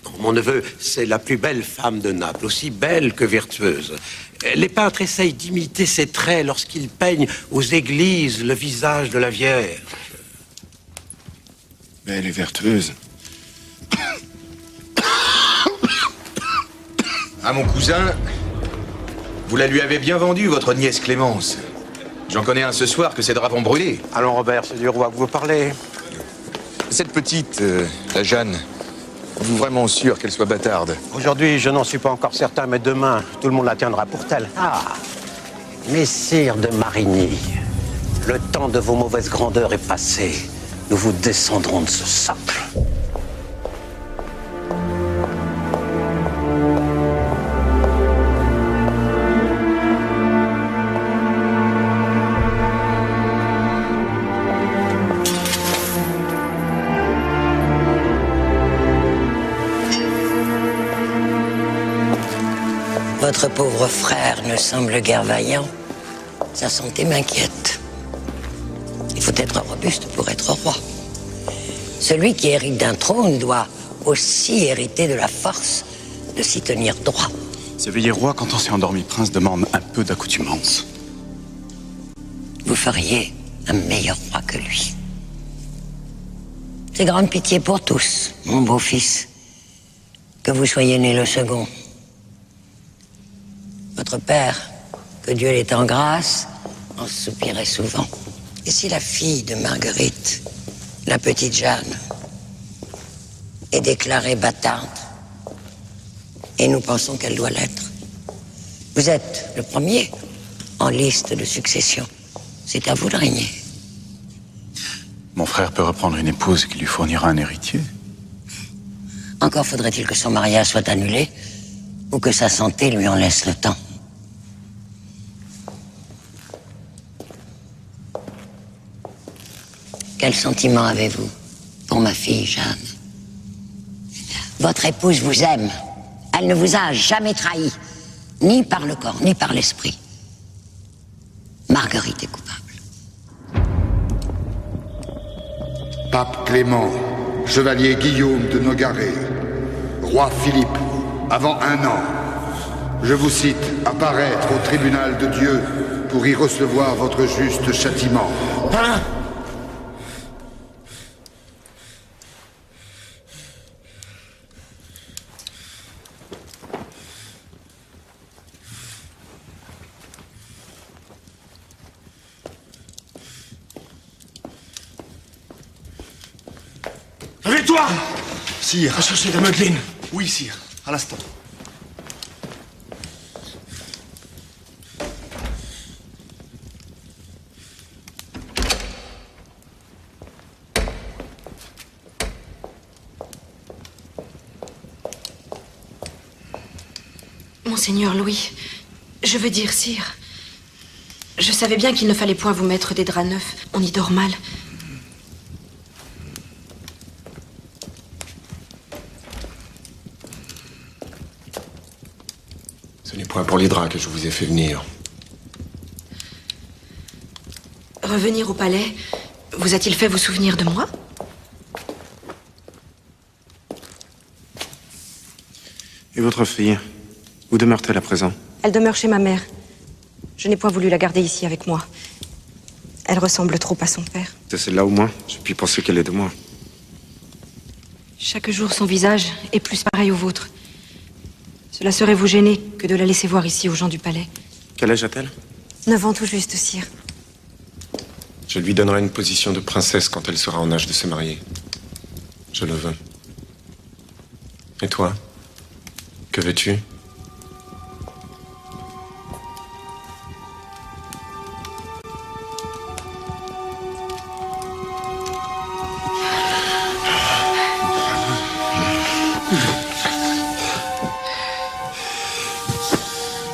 Non, mon neveu, c'est la plus belle femme de Naples, aussi belle que vertueuse. Les peintres essayent d'imiter ses traits lorsqu'ils peignent aux églises le visage de la Vierge. Belle et vertueuse. Ah, mon cousin, vous la lui avez bien vendue, votre nièce Clémence. J'en connais un ce soir que ses draps vont brûler. Allons, Robert, c'est du roi que vous parlez. Cette petite, la Jeanne, êtes-vous vraiment sûr qu'elle soit bâtarde? Aujourd'hui, je n'en suis pas encore certain, mais demain, tout le monde la tiendra pour telle. Ah, messire de Marigny, le temps de vos mauvaises grandeurs est passé. Nous vous descendrons de ce socle. Votre pauvre frère ne semble guère vaillant. Sa santé m'inquiète. Il faut être robuste pour être roi. Celui qui hérite d'un trône doit aussi hériter de la force de s'y tenir droit. S'éveiller roi quand on s'est endormi prince demande un peu d'accoutumance. Vous feriez un meilleur roi que lui. C'est grande pitié pour tous, mon beau-fils, que vous soyez né le second. Votre père, que Dieu l'ait en grâce, en soupirait souvent. Et si la fille de Marguerite, la petite Jeanne, est déclarée bâtarde, et nous pensons qu'elle doit l'être, vous êtes le premier en liste de succession. C'est à vous de régner. Mon frère peut reprendre une épouse qui lui fournira un héritier. Encore faudrait-il que son mariage soit annulé ou que sa santé lui en laisse le temps. Quel sentiment avez-vous pour ma fille Jeanne? Votre épouse vous aime. Elle ne vous a jamais trahi, ni par le corps, ni par l'esprit. Marguerite est coupable. Pape Clément, chevalier Guillaume de Nogaret, roi Philippe, avant 1 an, je vous cite à paraître au tribunal de Dieu pour y recevoir votre juste châtiment. Hein? Réveille-toi! Sire, Va chercher la Madeleine. Oui, sire, à l'instant. Monseigneur Louis, je veux dire, sire, je savais bien qu'il ne fallait point vous mettre des draps neufs. On y dort mal. Ce n'est point pour les draps que je vous ai fait venir. Revenir au palais, vous a-t-il fait vous souvenir de moi? Et votre fille, où demeure-t-elle à présent? Elle demeure chez ma mère. Je n'ai point voulu la garder ici avec moi. Elle ressemble trop à son père. C'est celle-là au moins. Je puis penser qu'elle est de moi. Chaque jour, son visage est plus pareil au vôtre. Cela serait vous gêner que de la laisser voir ici aux gens du palais. Quel âge a-t-elle? 9 ans tout juste, sire. Je lui donnerai une position de princesse quand elle sera en âge de se marier. Je le veux. Et toi? Que veux-tu?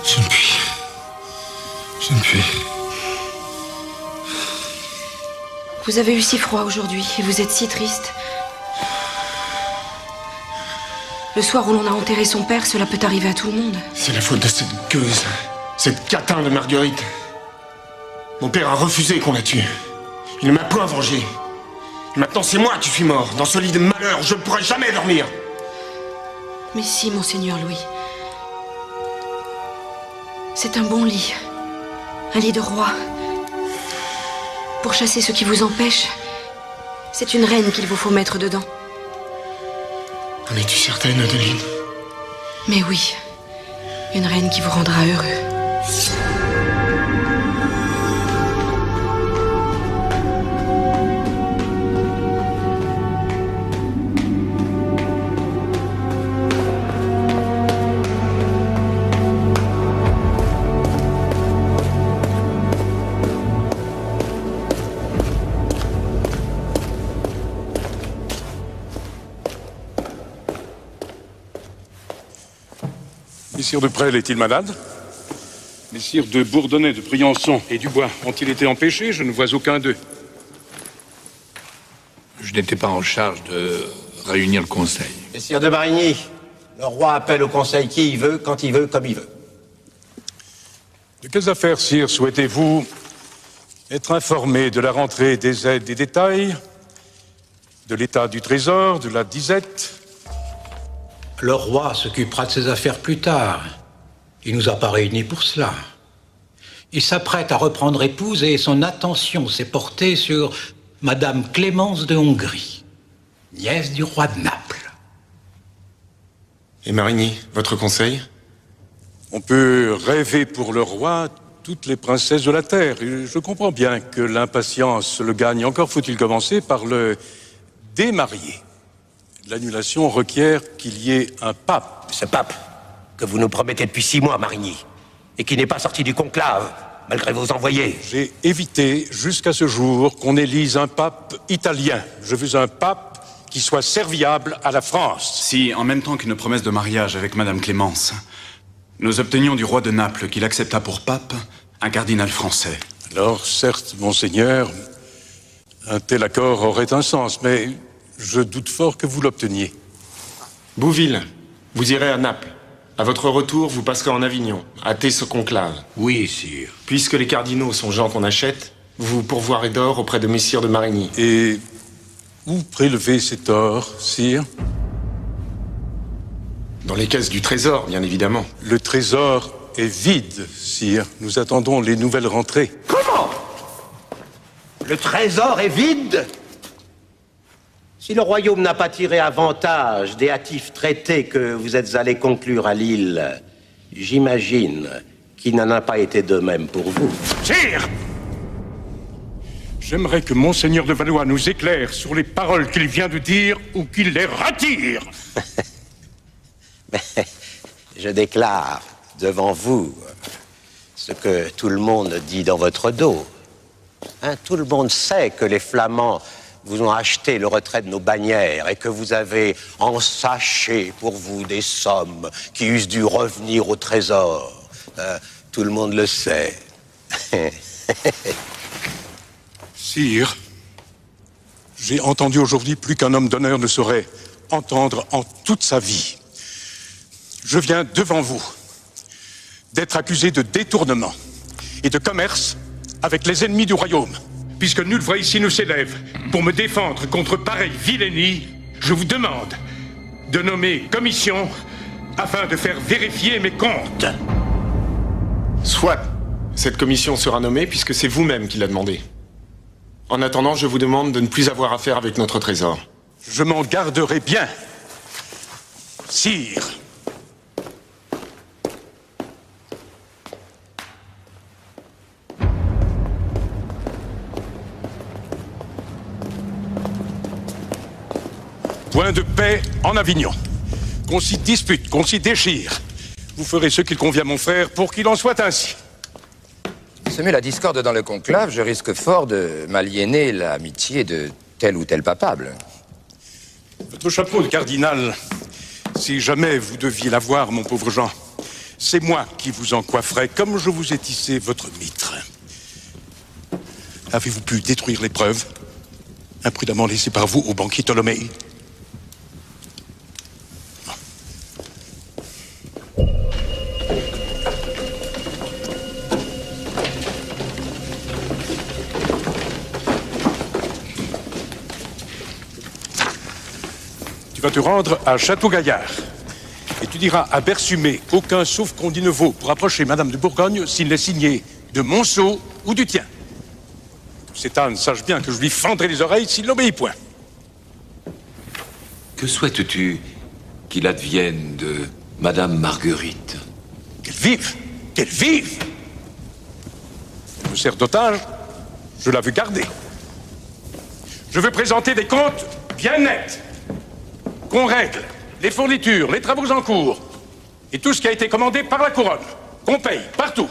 Je ne puis. Vous avez eu si froid aujourd'hui et vous êtes si triste. Le soir où l'on a enterré son père, cela peut arriver à tout le monde. C'est la faute de cette gueuse, cette catin de Marguerite. Mon père a refusé qu'on la tue. Il ne m'a point vengé. Et maintenant, c'est moi qui suis mort. Dans ce lit de malheur, je ne pourrai jamais dormir. Mais si, monseigneur Louis. C'est un bon lit. Un lit de roi. Pour chasser ce qui vous empêche, c'est une reine qu'il vous faut mettre dedans. En es-tu certaine, Adeline? Mais oui, une reine qui vous rendra heureux. Messire de Presles est-il malade? Messire de Bourdonnais, de Briançon et Dubois ont-ils été empêchés? Je ne vois aucun d'eux. Je n'étais pas en charge de réunir le conseil. Messire de Marigny, le roi appelle au conseil qui il veut, quand il veut, comme il veut. De quelles affaires, sire, souhaitez-vous être informé? De la rentrée des aides des détails, de l'état du trésor, de la disette. Le roi s'occupera de ses affaires plus tard. Il nous a pas réunis pour cela. Il s'apprête à reprendre épouse et son attention s'est portée sur Madame Clémence de Hongrie, nièce du roi de Naples. Et Marigny, votre conseil? On peut rêver pour le roi toutes les princesses de la terre. Et je comprends bien que l'impatience le gagne. Encore faut-il commencer par le démarier. L'annulation requiert qu'il y ait un pape. Ce pape que vous nous promettez depuis 6 mois, Marigny, et qui n'est pas sorti du conclave, malgré vos envoyés. J'ai évité jusqu'à ce jour qu'on élise un pape italien. Je veux un pape qui soit serviable à la France. Si, en même temps qu'une promesse de mariage avec Madame Clémence, nous obtenions du roi de Naples qu'il accepta pour pape un cardinal français. Alors, certes, monseigneur, un tel accord aurait un sens, mais je doute fort que vous l'obteniez. Bouville, vous irez à Naples. À votre retour, vous passerez en Avignon, hâtez ce conclave. Oui, sire. Puisque les cardinaux sont gens qu'on achète, vous vous pourvoirez d'or auprès de messire de Marigny. Et où prélevez cet or, sire? Dans les caisses du trésor, bien évidemment. Le trésor est vide, sire. Nous attendons les nouvelles rentrées. Comment? Le trésor est vide? Si le royaume n'a pas tiré avantage des hâtifs traités que vous êtes allés conclure à Lille, j'imagine qu'il n'en a pas été de même pour vous. Sire! J'aimerais que Monseigneur de Valois nous éclaire sur les paroles qu'il vient de dire ou qu'il les retire. Je déclare devant vous ce que tout le monde dit dans votre dos. Hein, tout le monde sait que les Flamands vous ont acheté le retrait de nos bannières et que vous avez ensaché pour vous des sommes qui eussent dû revenir au trésor. Tout le monde le sait. Sire, j'ai entendu aujourd'hui plus qu'un homme d'honneur ne saurait entendre en toute sa vie. Je viens devant vous d'être accusé de détournement et de commerce avec les ennemis du royaume. Puisque nulle voix ici ne s'élève pour me défendre contre pareille vilainie, je vous demande de nommer commission afin de faire vérifier mes comptes. Soit. Cette commission sera nommée puisque c'est vous-même qui l'a demandé. En attendant, je vous demande de ne plus avoir affaire avec notre trésor. Je m'en garderai bien, sire. Point de paix en Avignon. Qu'on s'y dispute, qu'on s'y déchire. Vous ferez ce qu'il convient, mon frère, pour qu'il en soit ainsi. Semer la discorde dans le conclave, je risque fort de m'aliéner l'amitié de tel ou tel papable. Votre chapeau de cardinal, si jamais vous deviez l'avoir, mon pauvre Jean, c'est moi qui vous en coifferai comme je vous ai tissé votre mitre. Avez-vous pu détruire les preuves, imprudemment laissées par vous au banquier Ptolémée? Tu vas te rendre à Château-Gaillard et tu diras à Bersumé aucun sauf qu'on dit ne vaut pour approcher Madame de Bourgogne s'il n'est signé de Monceau ou du tien. Que cet âne sache bien que je lui fendrai les oreilles s'il n'obéit point. Que souhaites-tu qu'il advienne de Madame Marguerite? Qu'elle vive! Qu'elle vive! Elle me sert d'otage, je la veux garder. Je veux présenter des comptes bien nets. Qu'on règle les fournitures, les travaux en cours et tout ce qui a été commandé par la couronne. Qu'on paye partout,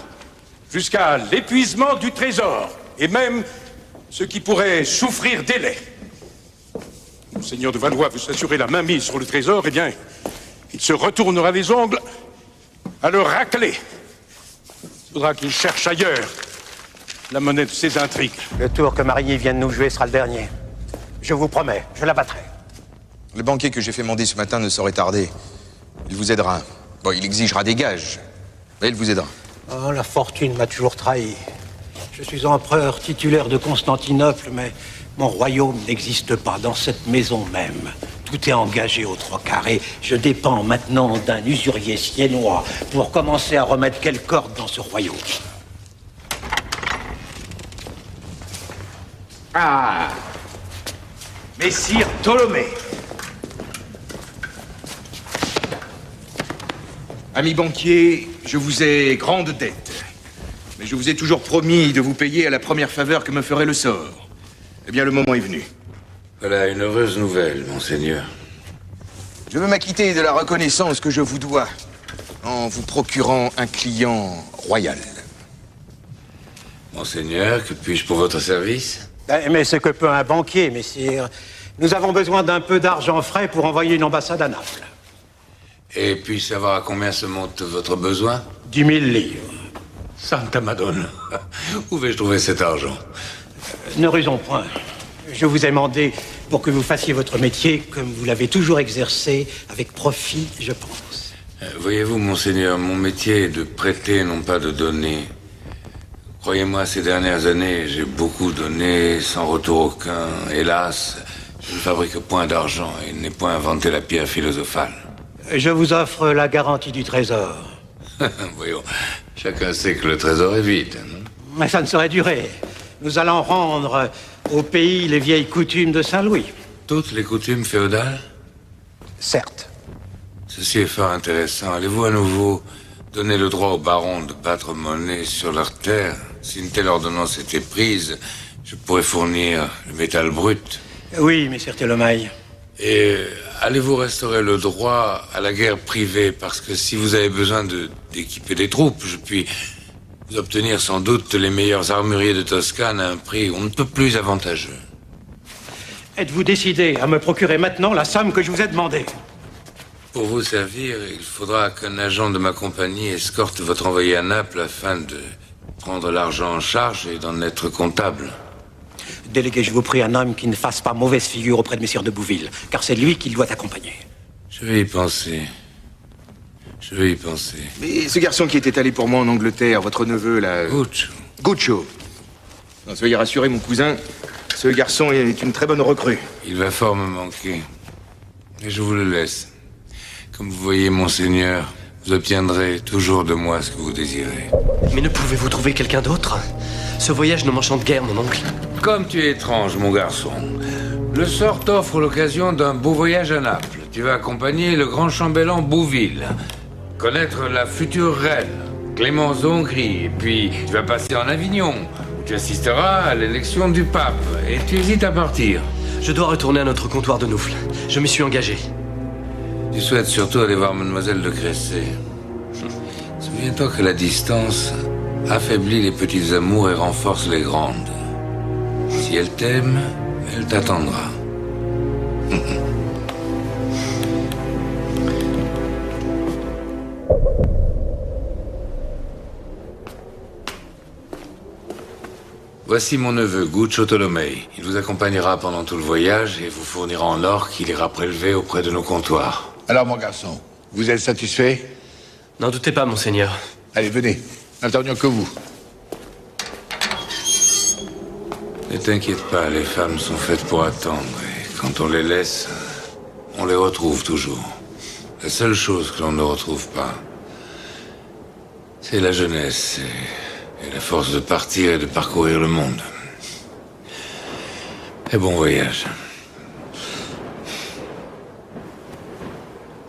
jusqu'à l'épuisement du trésor et même ce qui pourrait souffrir délai. Le seigneur de Valois veut s'assurer la mainmise sur le trésor, eh bien, il se retournera les ongles à le racler. Il faudra qu'il cherche ailleurs la monnaie de ses intrigues. Le tour que Marigny vient de nous jouer sera le dernier. Je vous promets, je l'abattrai. Le banquier que j'ai fait mander ce matin ne saurait tarder. Il vous aidera. Bon, il exigera des gages, mais il vous aidera. Oh, la fortune m'a toujours trahi. Je suis empereur titulaire de Constantinople, mais mon royaume n'existe pas dans cette maison même. Tout est engagé aux 3 quarts et je dépends maintenant d'un usurier siennois pour commencer à remettre quelque ordre dans ce royaume. Ah, Messire Ptolémée. Ami banquier, je vous ai grande dette. Mais je vous ai toujours promis de vous payer à la première faveur que me ferait le sort. Eh bien, le moment est venu. Voilà une heureuse nouvelle, monseigneur. Je veux m'acquitter de la reconnaissance que je vous dois en vous procurant un client royal. Monseigneur, que puis-je pour votre service? Mais ce que peut un banquier, messire. Nous avons besoin d'un peu d'argent frais pour envoyer une ambassade à Naples. Et puis-je savoir à combien se monte votre besoin? 10 000 livres. Santa Madonna. Où vais-je trouver cet argent? Ne rusons point. Je vous ai demandé pour que vous fassiez votre métier comme vous l'avez toujours exercé, avec profit, je pense. Voyez-vous, monseigneur, mon métier est de prêter, non pas de donner. Croyez-moi, ces dernières années, j'ai beaucoup donné, sans retour aucun. Hélas, je ne fabrique point d'argent et n'ai point inventé la pierre philosophale. Je vous offre la garantie du trésor. Voyons, chacun sait que le trésor est vide. Mais ça ne saurait durer. Nous allons rendre au pays les vieilles coutumes de Saint-Louis. Toutes les coutumes féodales? Certes. Ceci est fort intéressant. Allez-vous à nouveau donner le droit aux barons de battre monnaie sur leurs terres? Si une telle ordonnance était prise, je pourrais fournir le métal brut. Oui, messire Ptolémée. Et allez-vous restaurer le droit à la guerre privée? Parce que si vous avez besoin d'équiper des troupes, je puis vous obtenir sans doute les meilleurs armuriers de Toscane à un prix on ne peut plus avantageux. Êtes-vous décidé à me procurer maintenant la somme que je vous ai demandée? Pour vous servir, il faudra qu'un agent de ma compagnie escorte votre envoyé à Naples afin de prendre l'argent en charge et d'en être comptable. Déléguez, je vous prie, un homme qui ne fasse pas mauvaise figure auprès de messire de Bouville, car c'est lui qui doit accompagner. Je vais y penser. Je vais y penser. Mais ce garçon qui était allé pour moi en Angleterre, votre neveu, là... Guccio. Guccio. Non, soyez rassuré, mon cousin, ce garçon est une très bonne recrue. Il va fort me manquer. Et je vous le laisse. Comme vous voyez, monseigneur, vous obtiendrez toujours de moi ce que vous désirez. Mais ne pouvez-vous trouver quelqu'un d'autre? Ce voyage ne m'enchante guère, mon oncle. Comme tu es étrange, mon garçon. Le sort t'offre l'occasion d'un beau voyage à Naples. Tu vas accompagner le grand chambellan Bouville, connaître la future reine, Clémence d'Hongrie, et puis tu vas passer en Avignon, où tu assisteras à l'élection du pape, et tu hésites à partir. Je dois retourner à notre comptoir de Noufle. Je m'y suis engagé. Tu souhaites surtout aller voir mademoiselle de Cressé. Souviens-toi que la distance affaiblit les petites amours et renforce les grandes. Si elle t'aime, elle t'attendra. Voici mon neveu, Guccio Ptolémée. Il vous accompagnera pendant tout le voyage et vous fournira en or qu'il ira prélever auprès de nos comptoirs. Alors, mon garçon, vous êtes satisfait? N'en doutez pas, monseigneur. Allez, venez. N'attendions que vous. Ne t'inquiète pas, les femmes sont faites pour attendre. Et quand on les laisse, on les retrouve toujours. La seule chose que l'on ne retrouve pas, c'est la jeunesse et la force de partir et de parcourir le monde. Et bon voyage.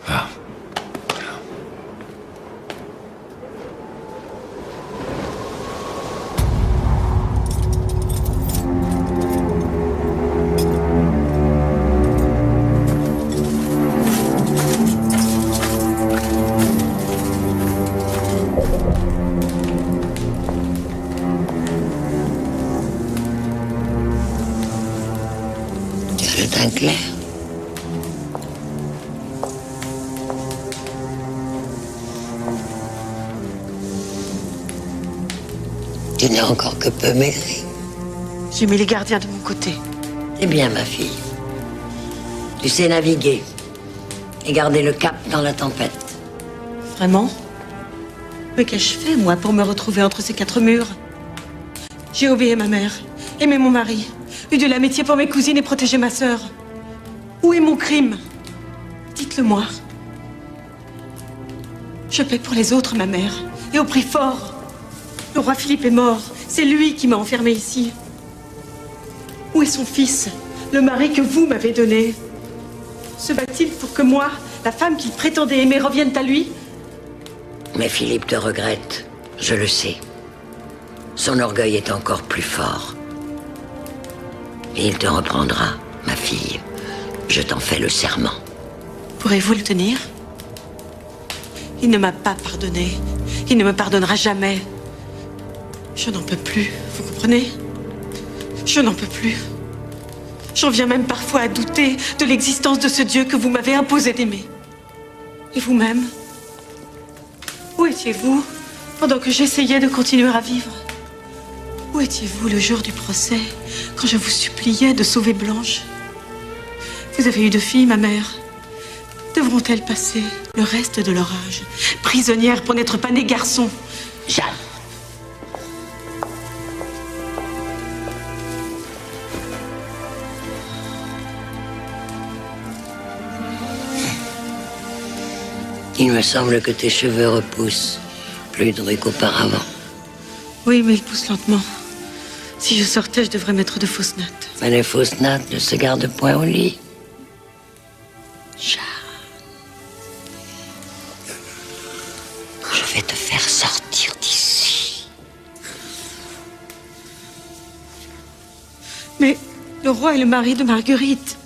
Va. Tu as le teint clair. Tu n'es encore que peu maigri. J'ai mis les gardiens de mon côté. C'est bien, ma fille. Tu sais naviguer et garder le cap dans la tempête. Vraiment? Mais qu'ai-je fait, moi, pour me retrouver entre ces quatre murs? J'ai obéi ma mère, aimé mon mari, eu de l'amitié pour mes cousines et protégé ma sœur. Où est mon crime? Dites-le-moi. Je paie pour les autres, ma mère, et au prix fort. Le roi Philippe est mort. C'est lui qui m'a enfermée ici. Où est son fils, le mari que vous m'avez donné? Se bat-il pour que moi, la femme qu'il prétendait aimer, revienne à lui? Mais Philippe te regrette, je le sais. Son orgueil est encore plus fort. Et il te reprendra, ma fille. Je t'en fais le serment. Pourrez-vous le tenir? Il ne m'a pas pardonné. Il ne me pardonnera jamais. Je n'en peux plus, vous comprenez? Je n'en peux plus. J'en viens même parfois à douter de l'existence de ce Dieu que vous m'avez imposé d'aimer. Et vous-même? Où étiez-vous pendant que j'essayais de continuer à vivre? Où étiez-vous le jour du procès, quand je vous suppliais de sauver Blanche? Vous avez eu 2 filles, ma mère. Devront-elles passer le reste de leur âge prisonnières pour n'être pas nées garçons? Jeanne. Il me semble que tes cheveux repoussent plus drus qu'auparavant. Oui, mais ils poussent lentement. Si je sortais, je devrais mettre de fausses nattes. Mais les fausses nattes ne se gardent point au lit. Jeanne. Je vais te faire sortir d'ici. Mais le roi est le mari de Marguerite.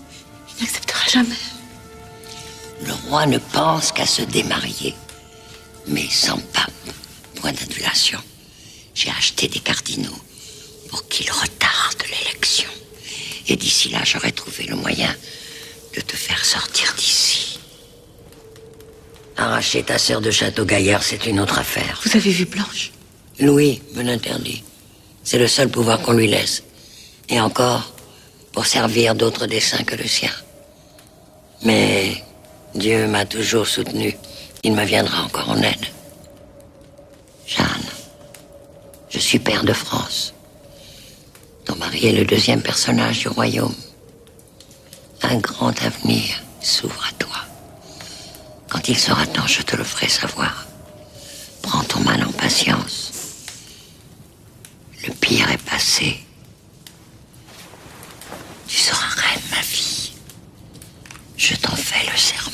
Il n'acceptera jamais. Le roi ne pense qu'à se démarier. Mais sans pape, point d'adulation. J'ai acheté des cardinaux pour qu'ils retardent l'élection. Et d'ici là, j'aurai trouvé le moyen de te faire sortir d'ici. Arracher ta sœur de Château-Gaillard, c'est une autre affaire. Vous avez vu Blanche? Louis me l'interdit. C'est le seul pouvoir qu'on lui laisse. Et encore, pour servir d'autres desseins que le sien. Mais Dieu m'a toujours soutenu. Il me viendra encore en aide. Jeanne, je suis père de France. Ton mari est le 2e personnage du royaume. Un grand avenir s'ouvre à toi. Quand il sera temps, je te le ferai savoir. Prends ton mal en patience. Le pire est passé. Tu seras reine, ma fille. Je t'en fais le serment.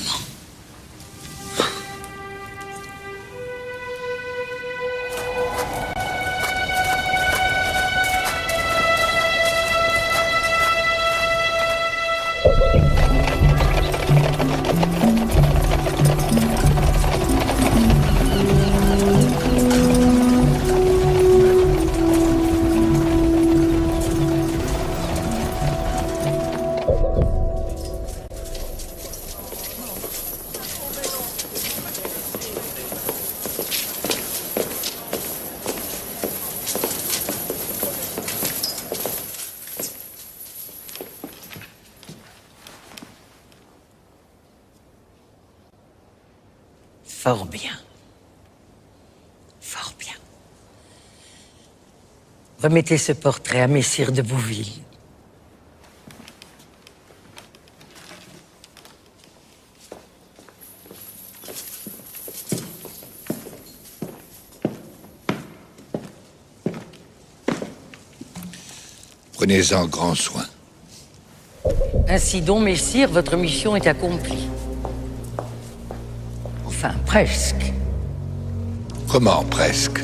Fort bien. Fort bien. Remettez ce portrait à Messire de Bouville. Prenez-en grand soin. Ainsi donc, messire, votre mission est accomplie. Enfin, presque. Comment, presque?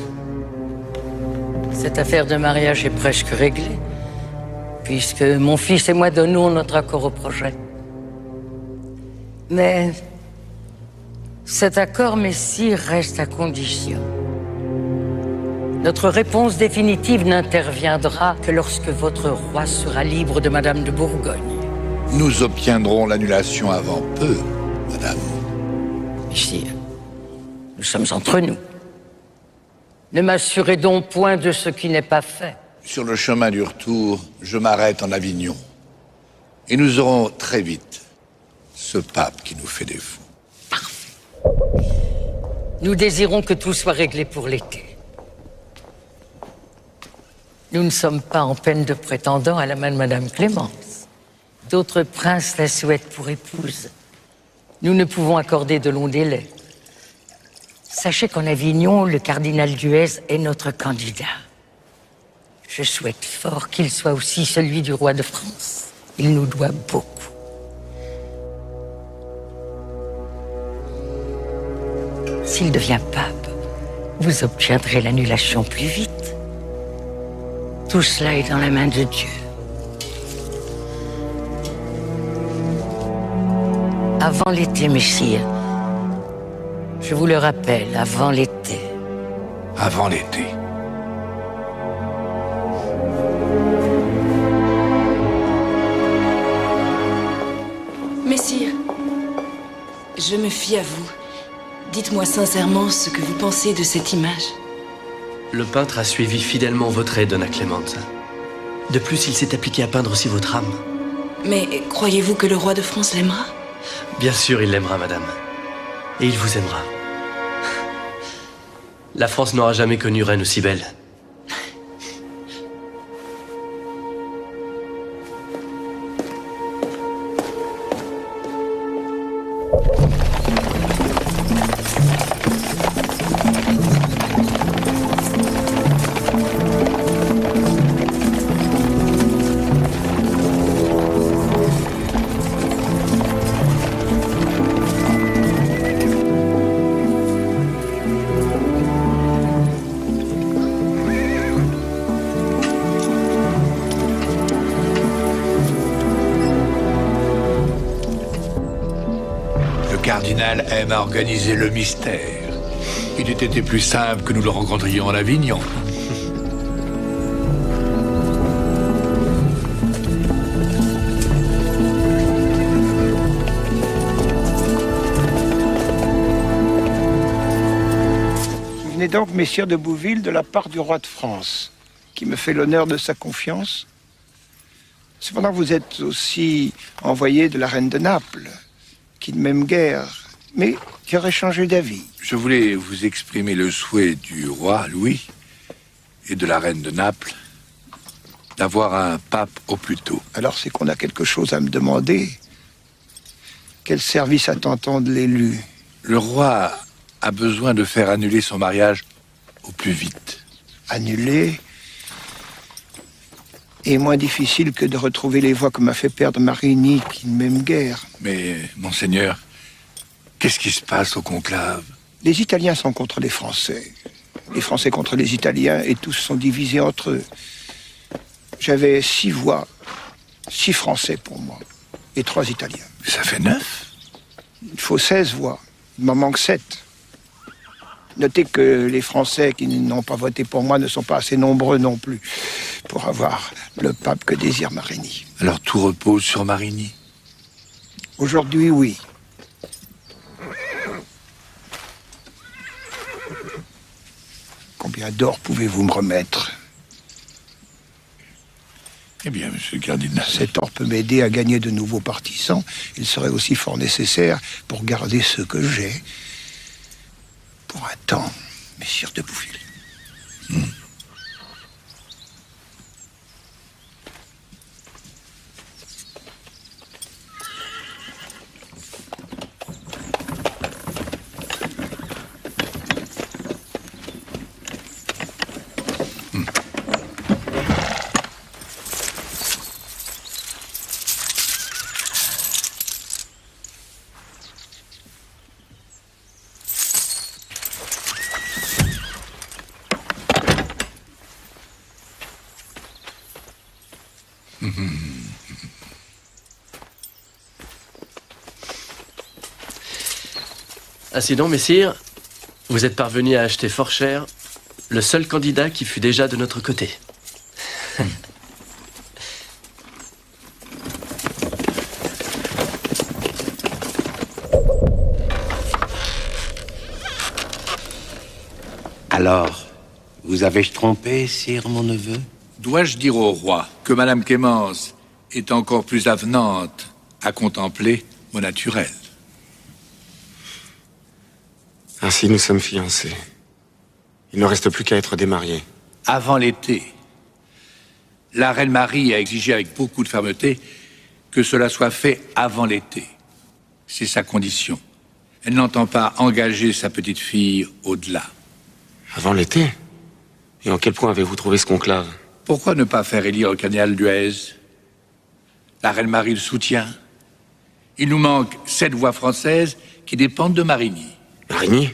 Cette affaire de mariage est presque réglée, puisque mon fils et moi donnons notre accord au projet. Mais cet accord, messire, reste à condition. Notre réponse définitive n'interviendra que lorsque votre roi sera libre de Madame de Bourgogne. Nous obtiendrons l'annulation avant peu, madame. Messire, nous sommes entre nous. Ne m'assurez donc point de ce qui n'est pas fait. Sur le chemin du retour, je m'arrête en Avignon. Et nous aurons très vite ce pape qui nous fait défaut. Parfait. Nous désirons que tout soit réglé pour l'été. Nous ne sommes pas en peine de prétendant à la main de Madame Clémence. D'autres princes la souhaitent pour épouse. Nous ne pouvons accorder de longs délais. Sachez qu'en Avignon, le cardinal Duez est notre candidat. Je souhaite fort qu'il soit aussi celui du roi de France. Il nous doit beaucoup. S'il devient pape, vous obtiendrez l'annulation plus vite. Tout cela est dans la main de Dieu. Avant l'été, messire. Je vous le rappelle, avant l'été. Avant l'été. Messire, je me fie à vous. Dites-moi sincèrement ce que vous pensez de cette image. Le peintre a suivi fidèlement votre aide, Donna Clemenza. De plus, il s'est appliqué à peindre aussi votre âme. Mais croyez-vous que le roi de France l'aimera? Bien sûr, il l'aimera, madame. Et il vous aimera. La France n'aura jamais connu reine aussi belle. cardinal aime à organiser le mystère. Il eût été plus simple que nous le rencontrions en Avignon. Vous venez donc, messire de Bouville, de la part du roi de France, qui me fait l'honneur de sa confiance. Cependant, vous êtes aussi envoyé de la reine de Naples, qui ne m'aime guère, mais qui aurait changé d'avis. Je voulais vous exprimer le souhait du roi Louis et de la reine de Naples d'avoir un pape au plus tôt. Alors c'est qu'on a quelque chose à me demander. Quel service attend-on de l'élu? Le roi a besoin de faire annuler son mariage au plus vite. Annuler est moins difficile que de retrouver les voix que m'a fait perdre Marigny, qui ne m'aime guère. Mais, monseigneur, qu'est-ce qui se passe au conclave? Les Italiens sont contre les Français. Les Français contre les Italiens, et tous sont divisés entre eux. J'avais 6 voix, 6 Français pour moi, et 3 Italiens. Mais ça fait 9. Il faut 16 voix. Il m'en manque 7. Notez que les Français qui n'ont pas voté pour moi ne sont pas assez nombreux non plus pour avoir le pape que désire Marigny. Alors tout repose sur Marigny? Aujourd'hui, oui. Combien d'or pouvez-vous me remettre? Eh bien, monsieur le cardinal... Cet or peut m'aider à gagner de nouveaux partisans. Il serait aussi fort nécessaire pour garder ceux que j'ai. Pour un temps, messire de Bouville. Ainsi donc, messire, vous êtes parvenu à acheter fort cher le seul candidat qui fut déjà de notre côté. Alors, vous avez-je trompé, sire, mon neveu? Dois-je dire au roi que Madame Clémence est encore plus avenante à contempler mon naturel? Ainsi, nous sommes fiancés. Il ne reste plus qu'à être démariés. Avant l'été. La reine Marie a exigé avec beaucoup de fermeté que cela soit fait avant l'été. C'est sa condition. Elle n'entend pas engager sa petite fille au-delà. Avant l'été? Et en quel point avez-vous trouvé ce conclave? Pourquoi ne pas faire élire le cardinal Duez? La reine Marie le soutient. Il nous manque 7 voix françaises qui dépendent de Marigny. Marigny?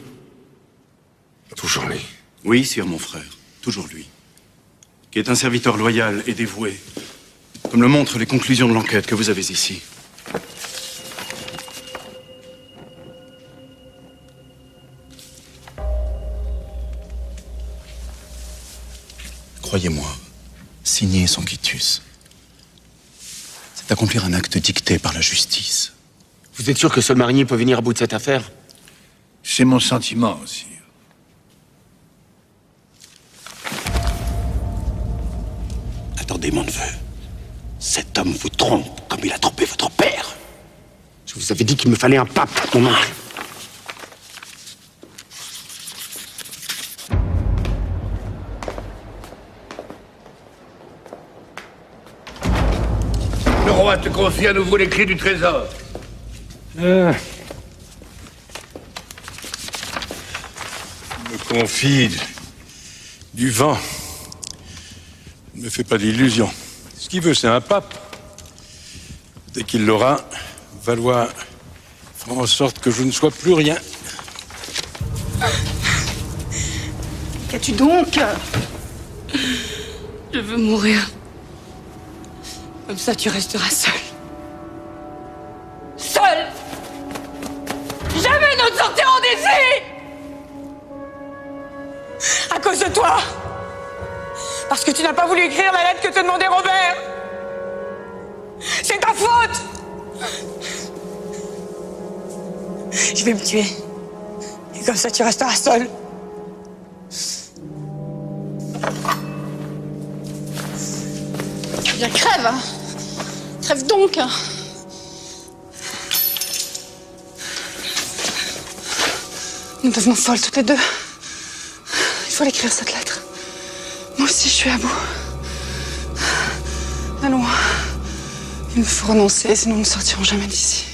Toujours lui. Oui, sire, mon frère. Toujours lui. Qui est un serviteur loyal et dévoué, comme le montrent les conclusions de l'enquête que vous avez ici. Croyez-moi, signer son quitus, c'est accomplir un acte dicté par la justice. Vous êtes sûr que seul Marigny peut venir à bout de cette affaire? C'est mon sentiment, sire. Attendez, mon neveu. Cet homme vous trompe comme il a trompé votre père. Je vous avais dit qu'il me fallait un pape, mon oncle. Le roi te confie à nouveau les clés du trésor. Me confie du vent. Ne me fais pas d'illusions. Ce qu'il veut, c'est un pape. Dès qu'il l'aura, Valois fera en sorte que je ne sois plus rien. Qu'as-tu donc? Je veux mourir. Comme ça, tu resteras seul. Seul! Jamais nous ne sortirons d'ici! À cause de toi! Parce que tu n'as pas voulu écrire la lettre que te demandait Robert! C'est ta faute! Je vais me tuer. Et comme ça, tu resteras seul. Bien, crève! Crève donc! Nous devenons folles toutes les deux. Il faut l'écrire, cette lettre. Moi aussi, je suis à bout. Allons. Il nous faut renoncer, sinon nous ne sortirons jamais d'ici.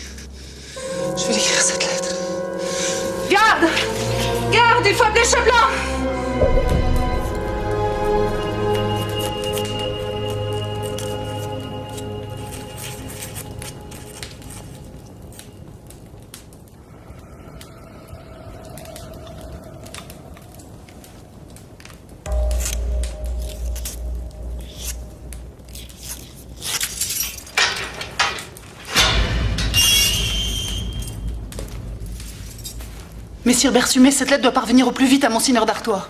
Je vais l'écrire, cette lettre. Garde! Garde, il faut appeler Cheblanc! Messire Bersumet, cette lettre doit parvenir au plus vite à Monseigneur d'Artois.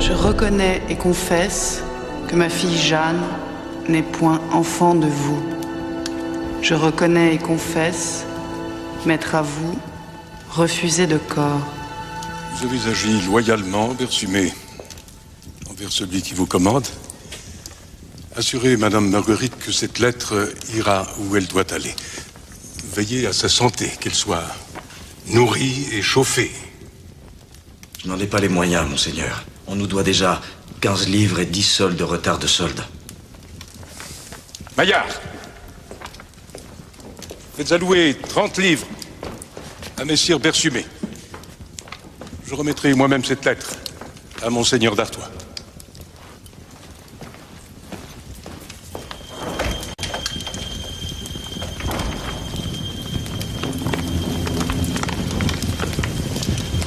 Je reconnais et confesse que ma fille Jeanne n'est point enfant de vous. Je reconnais et confesse m'être à vous refusé de corps. Vous avez agi loyalement, Bersumet, envers celui qui vous commande. Assurez Madame Marguerite que cette lettre ira où elle doit aller. Veillez à sa santé, qu'elle soit nourrie et chauffée. Je n'en ai pas les moyens, monseigneur. On nous doit déjà 15 livres et 10 sols de retard de solde. Maillard, faites allouer 30 livres à Messire Bersumet. Je remettrai moi-même cette lettre à Monseigneur d'Artois.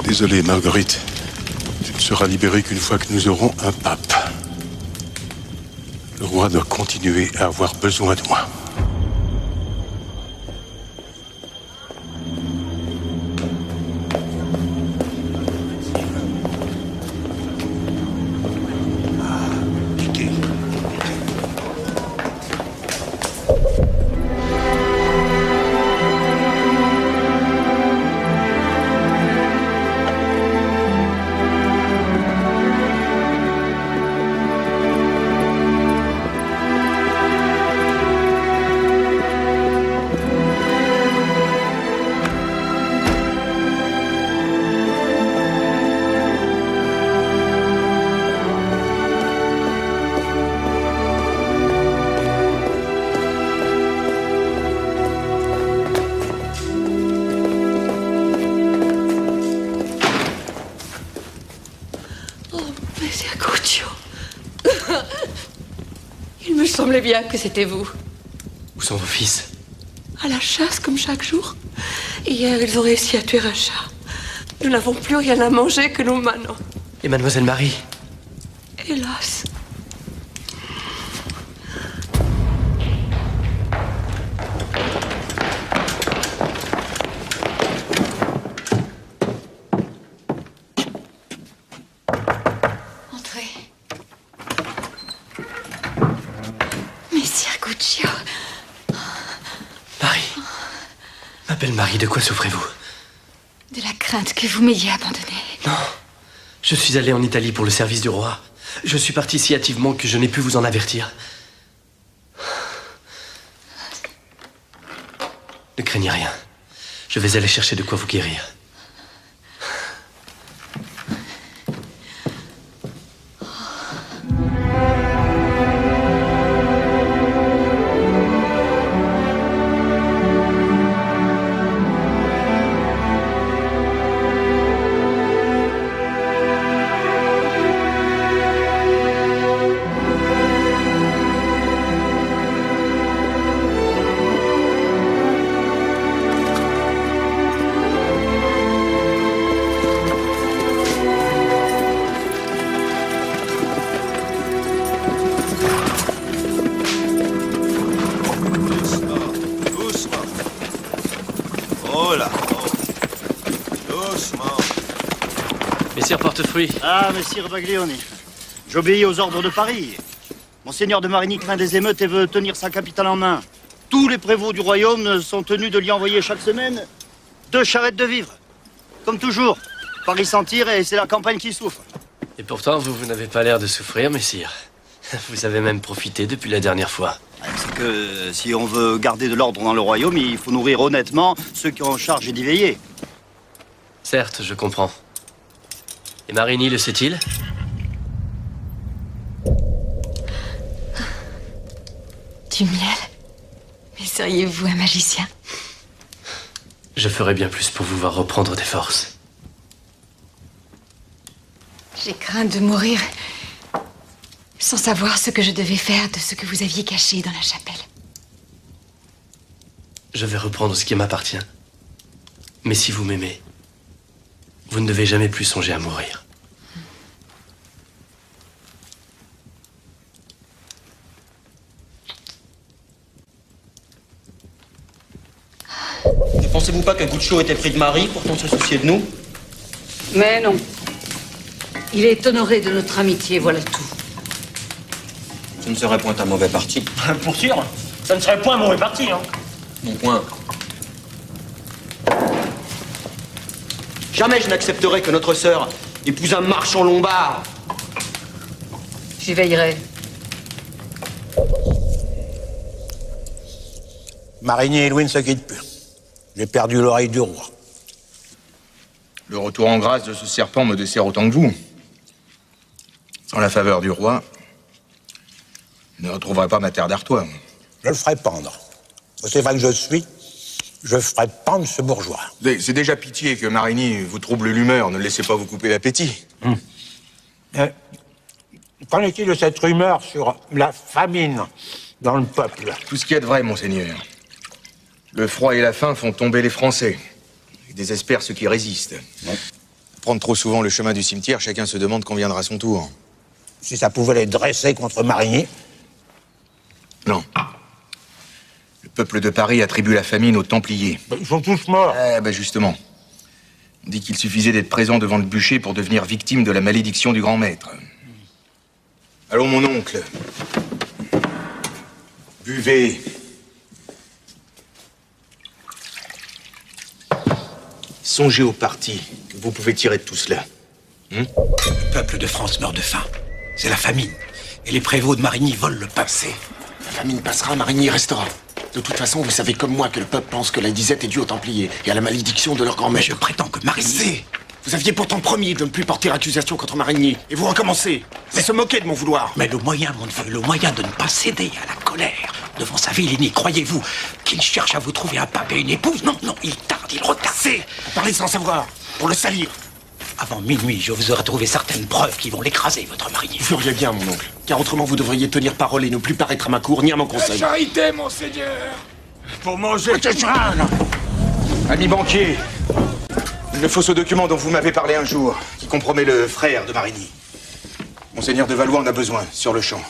Désolé, Marguerite. Tu ne seras libérée qu'une fois que nous aurons un pape. Le roi doit continuer à avoir besoin de moi. Oh, Messer Guccio. Il me semblait bien que c'était vous. Où sont vos fils? À la chasse, comme chaque jour. Hier, ils ont réussi à tuer un chat. Nous n'avons plus rien à manger que nos manants. Et mademoiselle Marie? Hélas. Entrez. Messire Guccio. Marie. Ma belle Marie, de quoi souffrez-vous? De la crainte que vous m'ayez abandonné. Non. Je suis allé en Italie pour le service du roi. Je suis parti si hâtivement que je n'ai pu vous en avertir. Ne craignez rien. Je vais aller chercher de quoi vous guérir. Ah, messire Baglioni, j'obéis aux ordres de Paris. Monseigneur de Marigny craint des émeutes et veut tenir sa capitale en main. Tous les prévôts du royaume sont tenus de lui envoyer chaque semaine 2 charrettes de vivres. Comme toujours, Paris s'en tire et c'est la campagne qui souffre. Et pourtant, vous n'avez pas l'air de souffrir, messire. Vous avez même profité depuis la dernière fois. C'est que si on veut garder de l'ordre dans le royaume, il faut nourrir honnêtement ceux qui ont en charge d'y veiller. Certes, je comprends. Et Marigny le sait-il? Du miel? Mais seriez-vous un magicien? Je ferai bien plus pour vous voir reprendre des forces. J'ai craint de mourir sans savoir ce que je devais faire de ce que vous aviez caché dans la chapelle. Je vais reprendre ce qui m'appartient. Mais si vous m'aimez, vous ne devez jamais plus songer à mourir. Ne pensez-vous pas que Guccio était pris de Marie pour qu'on se soucier de nous? Mais non. Il est honoré de notre amitié, voilà tout. Ce ne serait point un mauvais parti. Pour sûr, ça ne serait point un mauvais parti, hein. Bon point. Jamais je n'accepterai que notre sœur épouse un marchand lombard. J'y veillerai. Marigny et Louis ne se quittent plus. J'ai perdu l'oreille du roi. Le retour en grâce de ce serpent me dessert autant que vous. Sans la faveur du roi, je ne retrouverai pas ma terre d'Artois. Je le ferai pendre. C'est vrai que je ferai pendre ce bourgeois. C'est déjà pitié que Marigny vous trouble l'humeur. Ne laissez pas vous couper l'appétit. Qu'en est-il de cette rumeur sur la famine dans le peuple? Tout ce qui est de vrai, monseigneur. Le froid et la faim font tomber les Français. Ils désespèrent ceux qui résistent. Prendre trop souvent le chemin du cimetière, chacun se demande quand viendra son tour. Si ça pouvait les dresser contre Marigny. Non. Le peuple de Paris attribue la famine aux Templiers. Ils sont tous morts. Justement. On dit qu'il suffisait d'être présent devant le bûcher pour devenir victime de la malédiction du grand maître. Allons, mon oncle. Buvez. Songez au parti que vous pouvez tirer de tout cela. Le peuple de France meurt de faim. C'est la famine. Et les prévôts de Marigny volent le passé. La famine passera, Marigny restera. De toute façon, vous savez comme moi que le peuple pense que la disette est due aux Templiers et à la malédiction de leur grand maître. Je prétends que Marigny... Vous aviez pourtant promis de ne plus porter accusation contre Marigny. Et vous recommencez. C'est se moquer de mon vouloir. Mais le moyen, mon neveu, le moyen de ne pas céder à la colère devant sa vilainie, croyez-vous qu'il cherche à vous trouver un pape et une épouse? Non, non, il tarde, il retarde. Vous parlez sans savoir, pour le salir. Avant minuit, je vous aurai trouvé certaines preuves qui vont l'écraser, votre Marigny. Vous feriez bien, mon oncle. Car autrement, vous devriez tenir parole et ne plus paraître à ma cour ni à mon conseil. Charité, monseigneur. Pour manger... Ami banquier, il me faut ce document dont vous m'avez parlé un jour, qui compromet le frère de Marigny. Monseigneur de Valois en a besoin, sur le champ.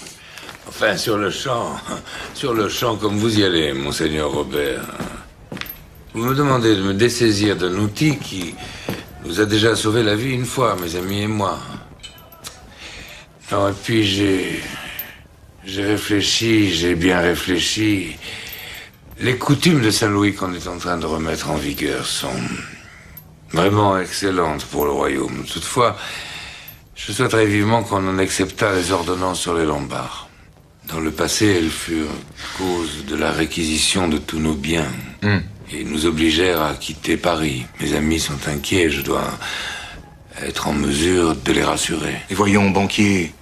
Enfin, sur le champ comme vous y allez, monseigneur Robert. Vous me demandez de me dessaisir d'un outil qui nous a déjà sauvé la vie une fois, mes amis et moi. Non, et puis j'ai réfléchi, j'ai bien réfléchi. Les coutumes de Saint-Louis qu'on est en train de remettre en vigueur sont vraiment excellentes pour le royaume. Toutefois, je souhaiterais vivement qu'on en acceptât les ordonnances sur les Lombards. Dans le passé, elles furent cause de la réquisition de tous nos biens. Et nous obligèrent à quitter Paris. Mes amis sont inquiets, je dois être en mesure de les rassurer. Et voyons, banquier,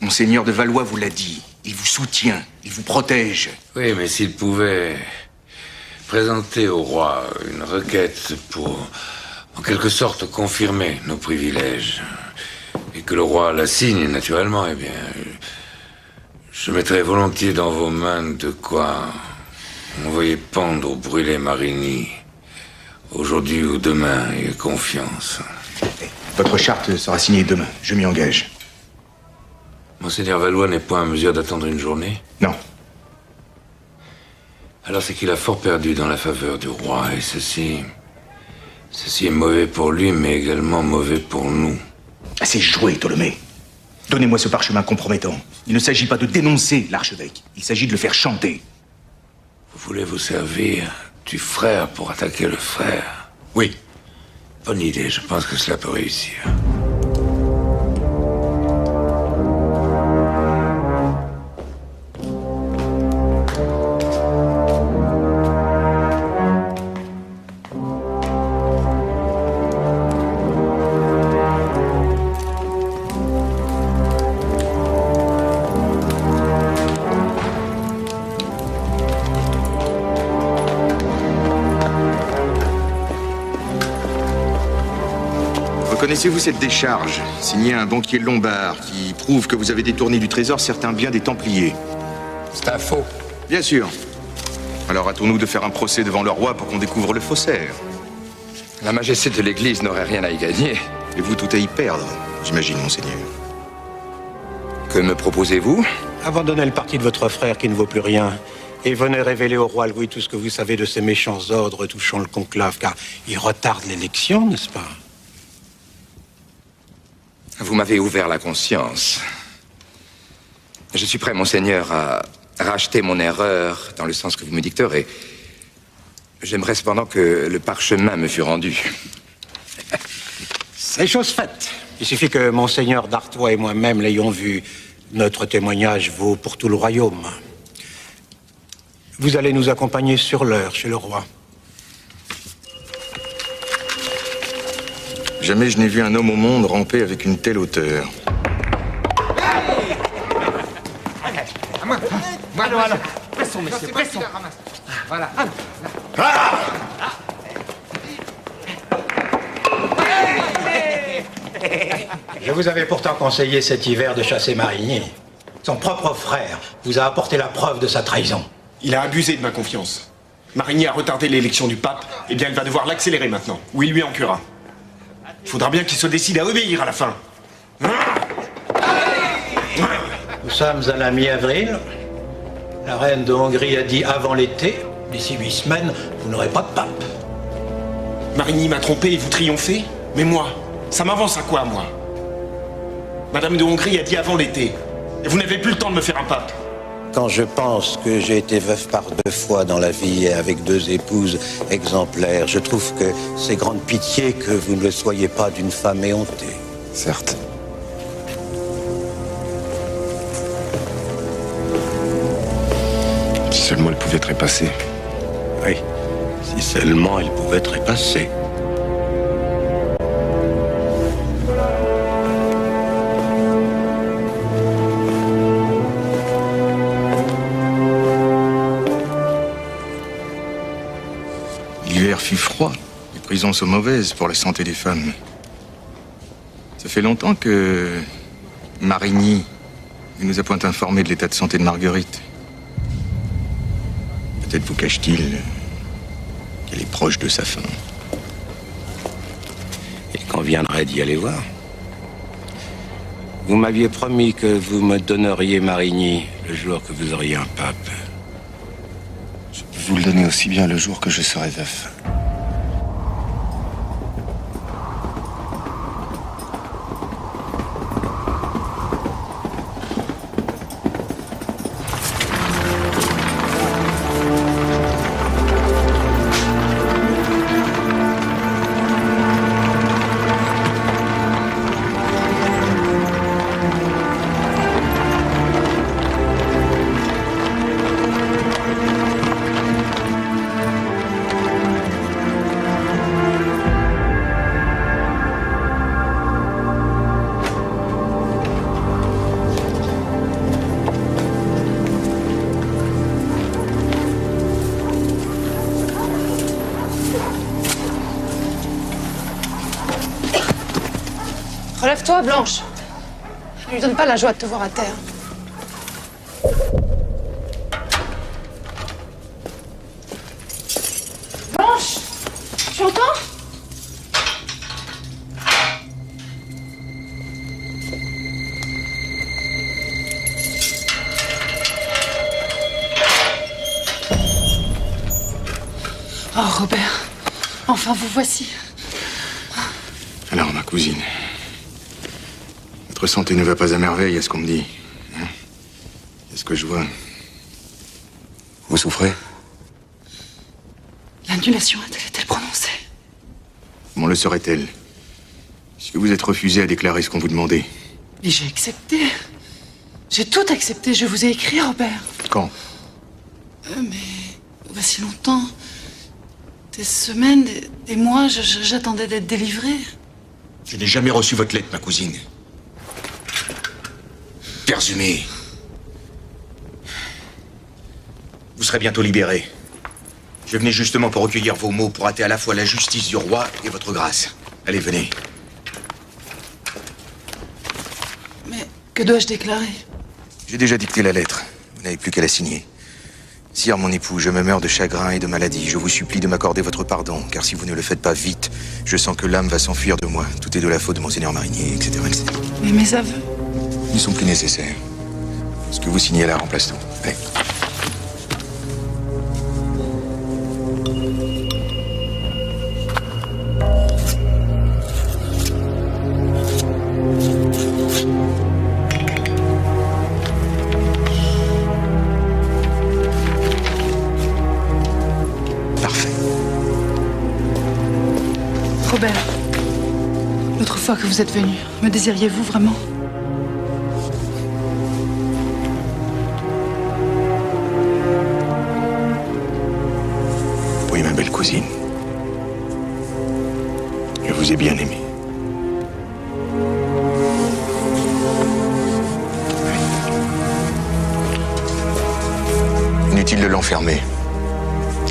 Monseigneur de Valois vous l'a dit. Il vous soutient, il vous protège. Oui, mais s'il pouvait présenter au roi une requête pour, en quelque sorte, confirmer nos privilèges, et que le roi la signe, naturellement, eh bien, je mettrais volontiers dans vos mains de quoi envoyer pendre ou brûler Marigny, aujourd'hui ou demain, ayez confiance. Votre charte sera signée demain, je m'y engage. Monseigneur Valois n'est point en mesure d'attendre une journée? Non. Alors c'est qu'il a fort perdu dans la faveur du roi, et ceci est mauvais pour lui, mais également mauvais pour nous. Assez joué, Ptolémée. Donnez-moi ce parchemin compromettant. Il ne s'agit pas de dénoncer l'archevêque, il s'agit de le faire chanter. Vous voulez vous servir du frère pour attaquer le frère? Oui. Bonne idée, je pense que cela peut réussir. Connaissez-vous cette décharge, signée un banquier lombard, qui prouve que vous avez détourné du trésor certains biens des Templiers? C'est un faux. Bien sûr. Alors hâtons-nous de faire un procès devant le roi pour qu'on découvre le faussaire. La majesté de l'Église n'aurait rien à y gagner. Et vous tout à y perdre, j'imagine, monseigneur. Que me proposez-vous? Abandonnez le parti de votre frère qui ne vaut plus rien. Et venez révéler au roi Louis tout ce que vous savez de ces méchants ordres touchant le conclave, car ils retardent l'élection, n'est-ce pas? Vous m'avez ouvert la conscience. Je suis prêt, monseigneur, à racheter mon erreur dans le sens que vous me dicterez. J'aimerais cependant que le parchemin me fût rendu. C'est chose faite. Il suffit que monseigneur d'Artois et moi-même l'ayons vu. Notre témoignage vaut pour tout le royaume. Vous allez nous accompagner sur l'heure chez le roi. Jamais je n'ai vu un homme au monde ramper avec une telle hauteur. Allons. Pressons, messieurs, pressons. Voilà. Je vous avais pourtant conseillé cet hiver de chasser Marigny. Son propre frère vous a apporté la preuve de sa trahison. Il a abusé de ma confiance. Marigny a retardé l'élection du pape, eh bien il va devoir l'accélérer maintenant, ou il lui en cuera. Il faudra bien qu'il se décide à obéir à la fin. Nous sommes à la mi-avril. La reine de Hongrie a dit avant l'été. D'ici 8 semaines, vous n'aurez pas de pape. Marigny m'a trompé et vous triomphez? Mais moi, ça m'avance à quoi, moi? Madame de Hongrie a dit avant l'été. Et vous n'avez plus le temps de me faire un pape. Quand je pense que j'ai été veuf par 2 fois dans la vie et avec 2 épouses exemplaires, je trouve que c'est grande pitié que vous ne le soyez pas d'une femme éhontée. Certes. Si seulement elle pouvait trépasser. Oui, si seulement elle pouvait trépasser. L'hiver fut froid, les prisons sont mauvaises pour la santé des femmes. fait longtemps que Marigny ne nous a point informé de l'état de santé de Marguerite. Peut-être vous cache-t-il qu'elle est proche de sa fin. Et qu'on viendrait d'y aller voir. Vous m'aviez promis que vous me donneriez Marigny le jour que vous auriez un pape. Je peux vous le donner aussi bien le jour que je serai veuf. Relève-toi, Blanche. Ne lui donne pas la joie de te voir à terre. Blanche, tu entends? Oh, Robert, enfin vous voici. Alors, ma cousine, votre santé ne va pas à merveille, à ce qu'on me dit. Hein? C'est ce que je vois. Vous souffrez? L'annulation a-t-elle prononcée? Comment le serait-elle? Puisque vous êtes refusé à déclarer ce qu'on vous demandait. Mais j'ai accepté. J'ai tout accepté. Je vous ai écrit, Robert. Quand? Mais voici longtemps. Des semaines, des mois, j'attendais d'être délivrée. Je n'ai jamais reçu votre lettre, ma cousine. Persumé. Vous serez bientôt libéré. Je venais justement pour recueillir vos mots, pour hâter à la fois la justice du roi et votre grâce. Allez, venez. Mais que dois-je déclarer? J'ai déjà dicté la lettre. Vous n'avez plus qu'à la signer. Sire, mon époux, je me meurs de chagrin et de maladie. Je vous supplie de m'accorder votre pardon, car si vous ne le faites pas vite, je sens que l'âme va s'enfuir de moi. Tout est de la faute de Monseigneur Marigny, etc., etc. Mais mes aveux? Ils ne sont plus nécessaires. Ce que vous signez là remplace tout. Allez. Robert, l'autre fois que vous êtes venu, me désiriez-vous vraiment? Oui, ma belle cousine. Je vous ai bien aimé. Inutile de l'enfermer.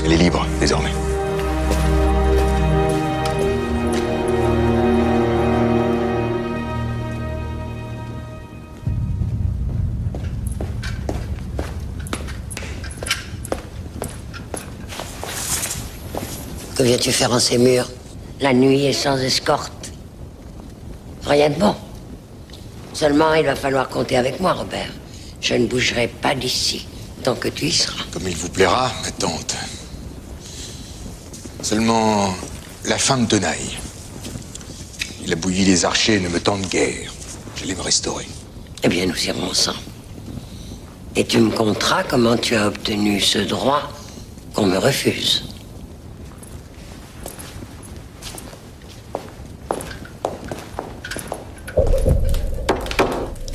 Elle est libre, désormais. Que viens-tu faire en ces murs, la nuit et sans escorte? Rien de bon. Seulement, il va falloir compter avec moi, Robert. Je ne bougerai pas d'ici tant que tu y seras. Comme il vous plaira, ma tante. Seulement, la fin me tenaille. Il a bouilli les archers ne me tente guère. J'allais me restaurer. Eh bien, nous irons ensemble. Et tu me conteras comment tu as obtenu ce droit qu'on me refuse.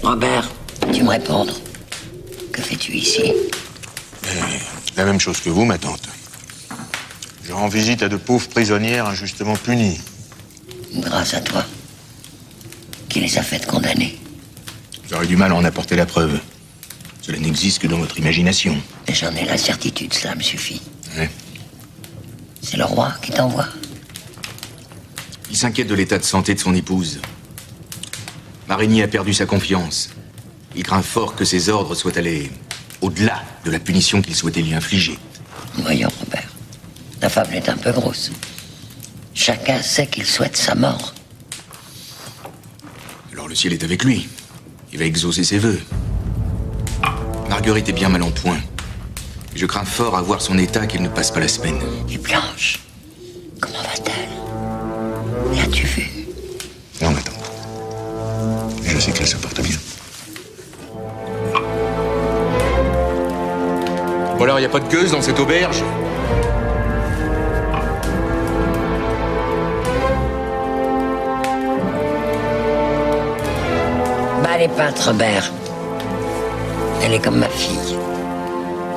Robert, tu me répondre. Que fais-tu ici? La même chose que vous, ma tante. Je rends visite à de pauvres prisonnières injustement punies. Grâce à toi. Qui les a faites condamner? J'aurais du mal à en apporter la preuve. Cela n'existe que dans votre imagination. Et j'en ai la certitude, cela me suffit. Ouais. C'est le roi qui t'envoie. Il s'inquiète de l'état de santé de son épouse. Marigny a perdu sa confiance. Il craint fort que ses ordres soient allés au-delà de la punition qu'il souhaitait lui infliger. Voyons, Robert. La fable est un peu grosse. Chacun sait qu'il souhaite sa mort. Alors le ciel est avec lui. Il va exaucer ses vœux. Marguerite est bien mal en point. Et je crains fort à voir son état qu'elle ne passe pas la semaine. Et Blanche, comment va-t-elle? L'as-tu vue? Non, attends. Je sais qu'elle se porte bien. Bon alors, il n'y a pas de gueuse dans cette auberge? Bah, les peintres, Robert. Elle est comme ma fille.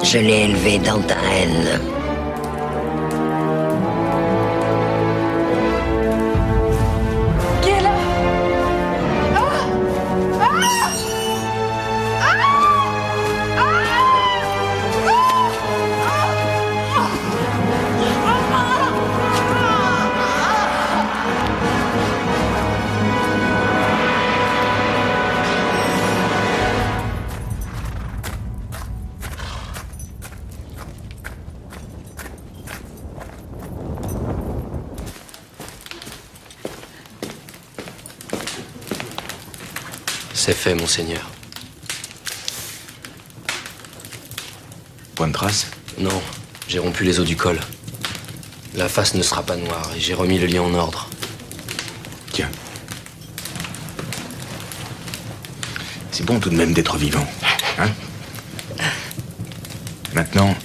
Je l'ai élevée dans ta haine. Qui est là? C'est fait, monseigneur. Point de trace? Non, j'ai rompu les os du col. La face ne sera pas noire et j'ai remis le lien en ordre. Tiens. C'est bon tout de même d'être vivant, hein? Maintenant,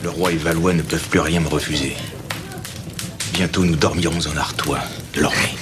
le roi et Valois ne peuvent plus rien me refuser. Bientôt nous dormirons en Artois, de l'Ormée.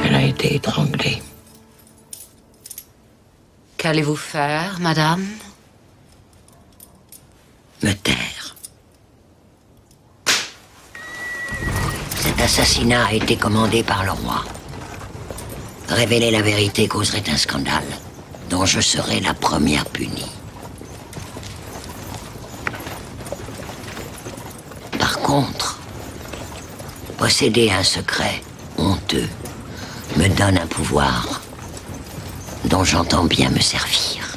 Elle a été étranglée. Qu'allez-vous faire, madame? Me taire. Cet assassinat a été commandé par le roi. Révéler la vérité causerait un scandale dont je serais la première punie. Par contre, posséder un secret honteux me donne un pouvoir dont j'entends bien me servir.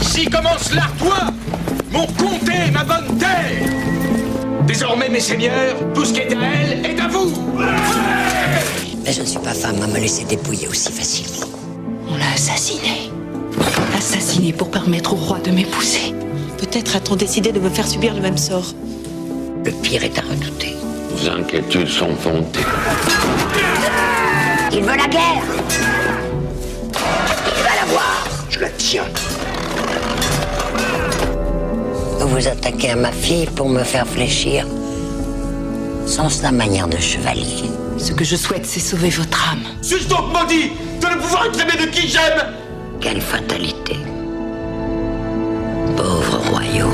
Ici commence l'Artois, mon comté, ma bonne terre. Désormais, mes seigneurs, tout ce qui est à elle est à vous. Mais je ne suis pas femme à me laisser dépouiller aussi facilement. On l'a assassiné. Assassiné pour permettre au roi de m'épouser. Peut-être a-t-on décidé de me faire subir le même sort. Le pire est à redouter. Vos inquiétudes sont fondées. Il veut la guerre. Il va l'avoir. Je la tiens. Vous vous attaquez à ma fille pour me faire fléchir. Sans sa manière de chevalier. Ce que je souhaite, c'est sauver votre âme. Suis-je donc maudit de ne pouvoir exprimer de qui j'aime? Quelle fatalité. Pauvre royaume.